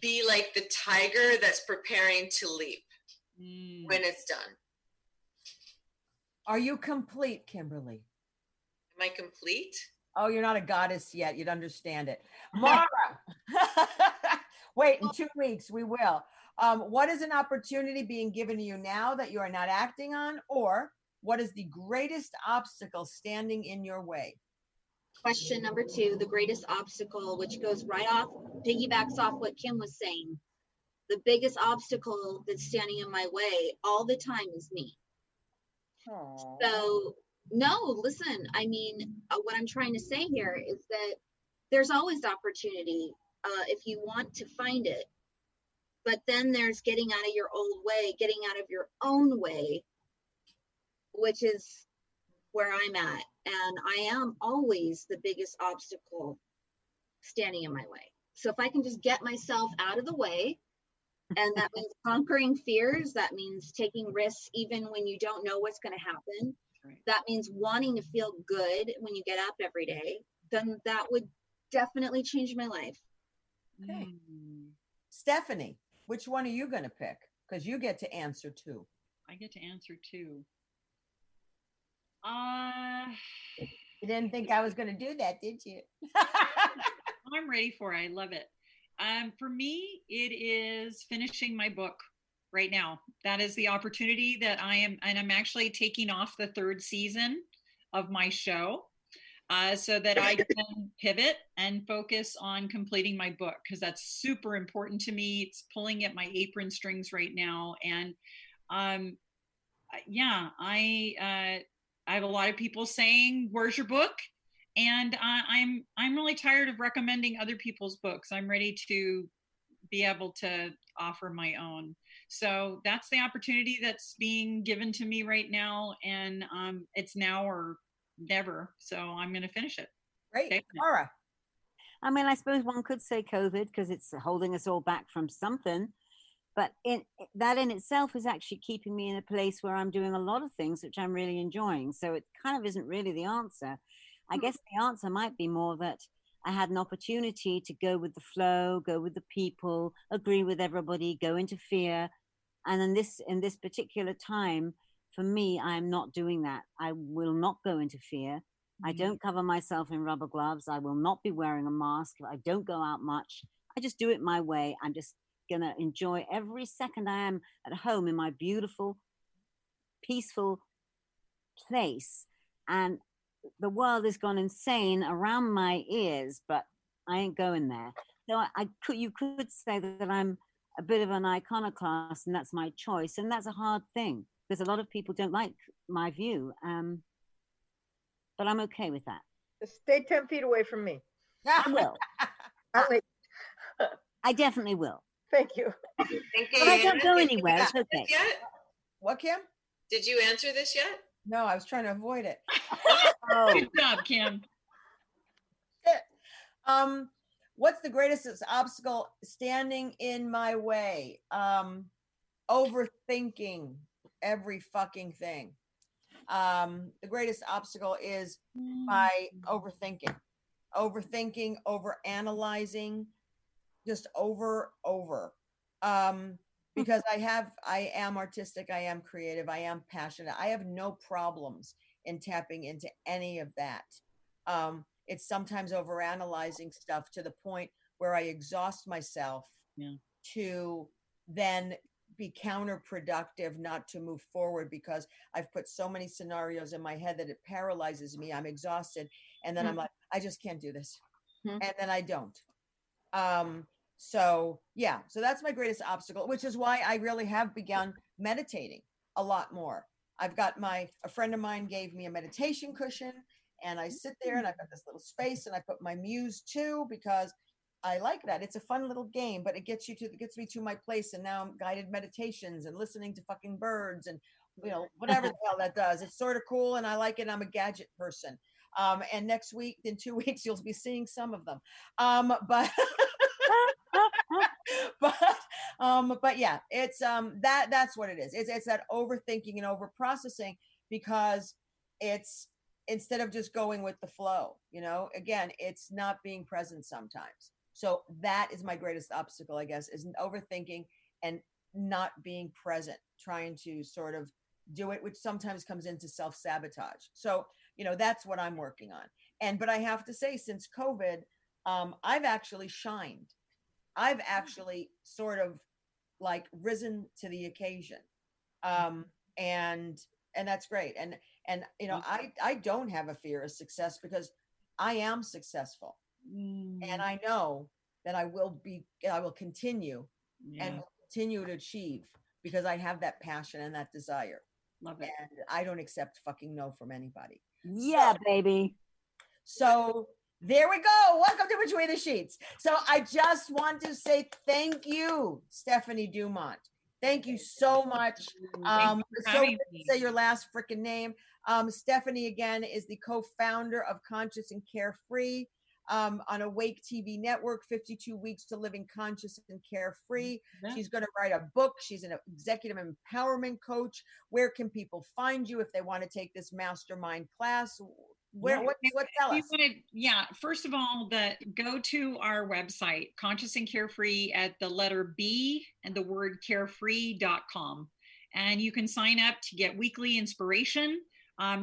be like the tiger that's preparing to leap when it's done. Are you complete, Kimberly? Am I complete? Oh, you're not a goddess yet. You'd understand it. Mara, wait, in 2 weeks, we will. What is an opportunity being given to you now that you are not acting on? Or what is the greatest obstacle standing in your way? Question number 2, the greatest obstacle, which goes right off, piggybacks off what Kim was saying. The biggest obstacle that's standing in my way all the time is me. Aww. So, no, listen, I mean, what I'm trying to say here is that there's always opportunity if you want to find it. But then there's getting out of your old way, getting out of your own way, which is where I'm at. And I am always the biggest obstacle standing in my way. So if I can just get myself out of the way, and that means conquering fears, that means taking risks even when you don't know what's going to happen. Right. That means wanting to feel good when you get up every day, then that would definitely change my life. Okay. Stephanie, which one are you going to pick? Because you get to answer too. I get to answer too. You didn't think I was going to do that, did you? I'm ready for it. I love it. For me, it is finishing my book right now. That is the opportunity that I am, and I'm actually taking off the 3rd season of my show so that I can pivot and focus on completing my book, because that's super important to me. It's pulling at my apron strings right now. And I have a lot of people saying, "Where's your book?" And I'm really tired of recommending other people's books. I'm ready to be able to offer my own. So that's the opportunity that's being given to me right now, and it's now or never. So I'm going to finish it. Great, Laura. I mean, I suppose one could say COVID because it's holding us all back from something. But that in itself is actually keeping me in a place where I'm doing a lot of things which I'm really enjoying. So it kind of isn't really the answer. I guess the answer might be more that I had an opportunity to go with the flow, go with the people, agree with everybody, go into fear. And in this particular time, for me, I'm not doing that. I will not go into fear. I don't cover myself in rubber gloves. I will not be wearing a mask. I don't go out much. I just do it my way. I'm just going to enjoy every second I am at home in my beautiful, peaceful place. And the world has gone insane around my ears, but I ain't going there. So you could say that I'm a bit of an iconoclast, and that's my choice. And that's a hard thing because a lot of people don't like my view. But I'm okay with that. Just stay 10 feet away from me. I will. I'll wait. I definitely will. Thank you. Thank But I you. don't go anywhere. It's okay. Yet? What, Kim? Did you answer this yet? No, I was trying to avoid it. Oh, Good job, Kim. What's the greatest obstacle standing in my way? Overthinking every fucking thing. The greatest obstacle is my overthinking, over analyzing, just over. Because I am artistic, I am creative, I am passionate. I have no problems in tapping into any of that. It's sometimes over analyzing stuff to the point where I exhaust myself to then be counterproductive, not to move forward, because I've put so many scenarios in my head that it paralyzes me. I'm exhausted. And then I'm like, I just can't do this. And then I don't. So that's my greatest obstacle, which is why I really have begun meditating a lot more. I've got a friend of mine gave me a meditation cushion, and I sit there and I've got this little space, and I put my muse too, because I like that. It's a fun little game, but it gets me to my place. And now I'm guided meditations and listening to fucking birds and, whatever the hell that does. It's sort of cool. And I like it. I'm a gadget person. And next week, in 2 weeks, you'll be seeing some of them. But yeah, it's that's what it is. It's that overthinking and over processing, because it's, instead of just going with the flow, again, it's not being present sometimes. So that is my greatest obstacle, I guess, is overthinking and not being present, trying to sort of do it, which sometimes comes into self-sabotage. So, that's what I'm working on. But I have to say, since COVID, I've actually shined. I've actually sort of like risen to the occasion. And that's great. And I don't have a fear of success, because I am successful. And I know that I will continue and continue to achieve, because I have that passion and that desire. Love it. And I don't accept fucking no from anybody. yeah, baby. So there we go. Welcome to Between the Sheets. So I just want to say thank you, Stephanie Dumont. Thank you so much. So good to say your last freaking name. Stephanie, again, is the co-founder of Conscious and Carefree on Awake TV Network, 52 Weeks to Living Conscious and Carefree. She's going to write a book. She's an executive empowerment coach. Where can people find you if they want to take this mastermind class? What tell us? First of all, go to our website, Conscious and Carefree, at the letter B and the word carefree.com. And you can sign up to get weekly inspiration.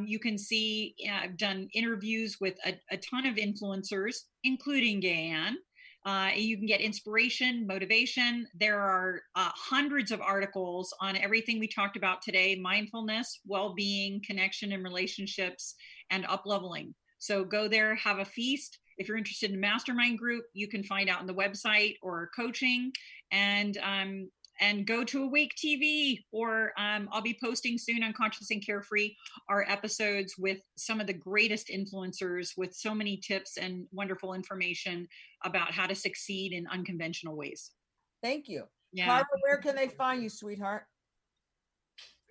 You can see, I've done interviews with a ton of influencers, including Gaye Ann. You can get inspiration, motivation. There are hundreds of articles on everything we talked about today: mindfulness, well-being, connection and relationships, and up-leveling. So go there, have a feast. If you're interested in a mastermind group, you can find out on the website, or coaching, and go to Awake TV, or I'll be posting soon on Conscious and Carefree our episodes with some of the greatest influencers, with so many tips and wonderful information about how to succeed in unconventional ways. Thank you. Yeah. Cara, where can they find you, sweetheart?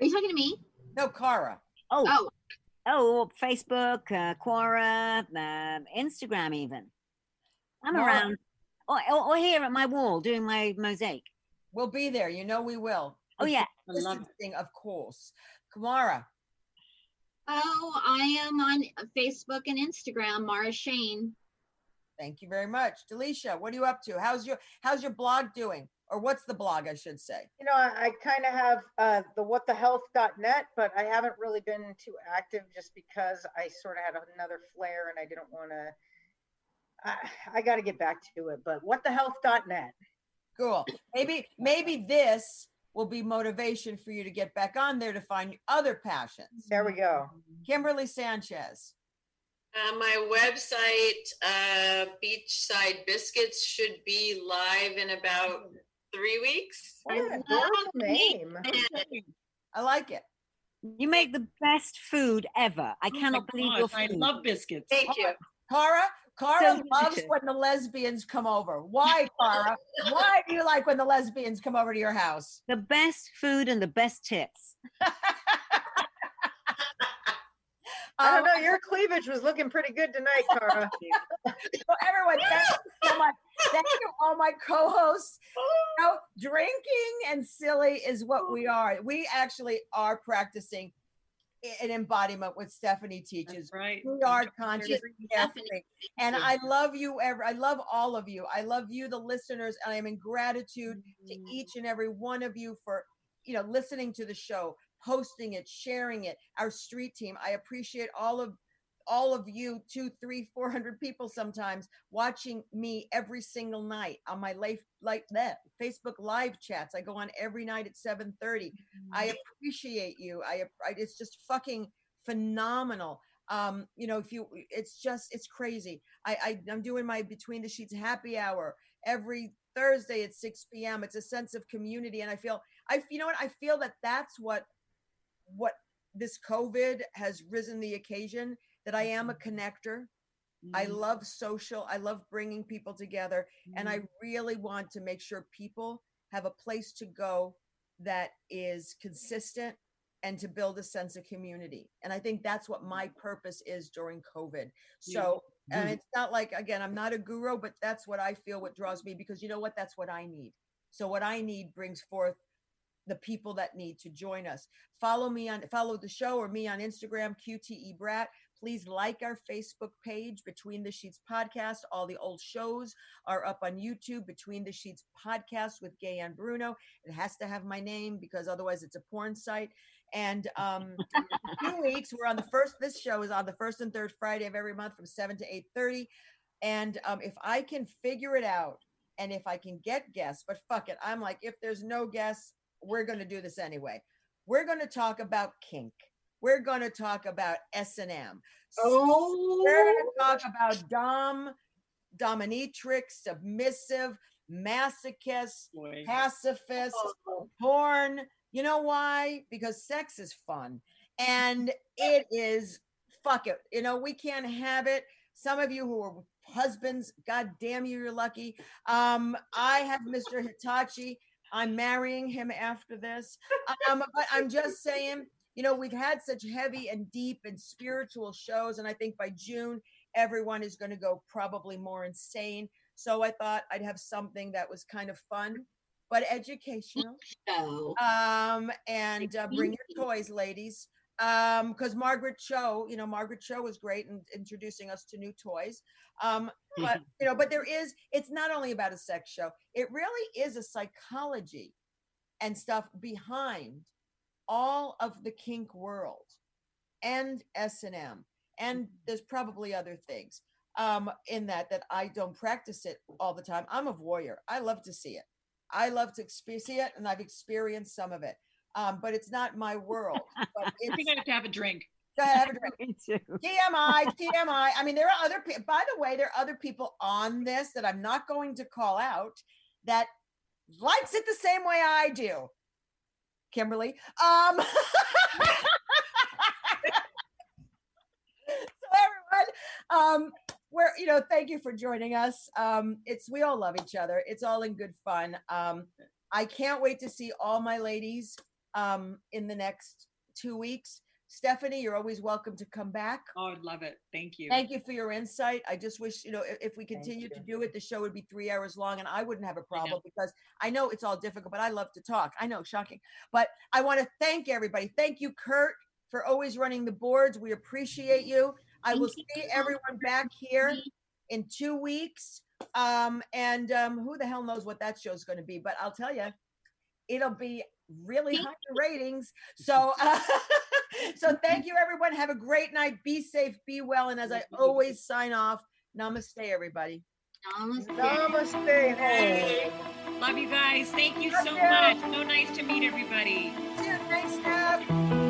Are you talking to me? No, Cara. Oh, Facebook, Quora, Instagram even. I'm around. Or here at my wall doing my mosaic. We'll be there. We will. Oh, yeah. Distancing, of course. Kamara. Oh, I am on Facebook and Instagram, Mara Shane. Thank you very much. Delisha, what are you up to? How's your blog doing? Or what's the blog, I should say? I kind of have the whatthehealth.net, but I haven't really been too active, just because I sort of had another flare and I didn't want to. I got to get back to it, but whatthehealth.net. Cool. Maybe this will be motivation for you to get back on there to find other passions. There we go. Kimberly Sanchez. My website, Beachside Biscuits, should be live in about 3 weeks. What an adorable name. I like it. You make the best food ever. I cannot believe your food. I love biscuits. Thank you. Cara, Cara So loves delicious. when the lesbians come over. Why, Cara? Why do you like when the lesbians come over to your house? The best food and the best tips. I don't know. Your cleavage was looking pretty good tonight, Cara. So everyone, thank you so much. Thank you, all my co-hosts. You know, drinking and silly is what we are. We actually are practicing an embodiment what Stephanie teaches. That's right. We are conscious, Stephanie. carefree. And I love you. I love all of you. I love you, the listeners, and I am in gratitude to each and every one of you for, you know, listening to the show, posting it, sharing it. Our street team. I appreciate all of you, 200, 300, 400 people sometimes watching me every single night on my Facebook live chats. I go on every night at 7:30. I appreciate you. It's just fucking phenomenal. You know, it's crazy. I'm doing my Between the Sheets happy hour every Thursday at 6 p.m. It's a sense of community. And I feel that that's what this COVID has risen the occasion, that I am a connector. I love social. I love bringing people together. And I really want to make sure people have a place to go that is consistent and to build a sense of community. And I think that's what my purpose is during COVID. So, and it's not like, again, I'm not a guru, but that's what I feel, what draws me, because you know what? That's what I need. So what I need brings forth the people that need to join us. Follow the show or me on Instagram, QTE Brat. Please like our Facebook page, Between the Sheets Podcast. All the old shows are up on YouTube, Between the Sheets Podcast with Gaye Ann Bruno. It has to have my name because otherwise it's a porn site. And in 2 weeks, this show is on the first and third Friday of every month from 7 to 8:30. And if I can figure it out and if I can get guests, but fuck it, I'm like, if there's no guests, we're going to do this anyway. We're going to talk about kink. We're going to talk about S&M. Oh, we're going to talk about dominatrix, submissive, masochist, pacifist, porn. You know why? Because sex is fun. And it is, fuck it. You know, we can't have it. Some of you who are husbands, God damn you, you're lucky. I have Mr. Hitachi. I'm marrying him after this. But I'm just saying, you know, we've had such heavy and deep and spiritual shows. And I think by June, everyone is going to go probably more insane. So I thought I'd have something that was kind of fun, but educational. And bring your toys, ladies. Because Margaret Cho is great in introducing us to new toys. But you know, it's not only about a sex show. It really is a psychology and stuff behind all of the kink world and S&M. And there's probably other things in that I don't practice it all the time. I'm a voyeur. I love to see it. I love to see it, and I've experienced some of it. But it's not my world. But I think I have to have a drink. Go ahead, have a drink. Me too. TMI. I mean, there are other people, by the way, there are other people on this that I'm not going to call out that likes it the same way I do. Kimberly. So everyone, thank you for joining us. We all love each other. It's all in good fun. I can't wait to see all my ladies in the next 2 weeks. Stephanie, you're always welcome to come back. Oh, I'd love it. Thank you. Thank you for your insight. I just wish, if we continue to do it, the show would be 3 hours long and I wouldn't have a problem because I know it's all difficult, but I love to talk. I know, shocking. But I want to thank everybody. Thank you, Kurt, for always running the boards. We appreciate you. I will see everyone back here in 2 weeks. Who the hell knows what that show's going to be, but I'll tell you, it'll be really high ratings. So, so thank you, everyone. Have a great night. Be safe, be well. And as I always sign off, namaste, everybody. Namaste. Love you guys. Thank you so much. So nice to meet everybody. See you next time.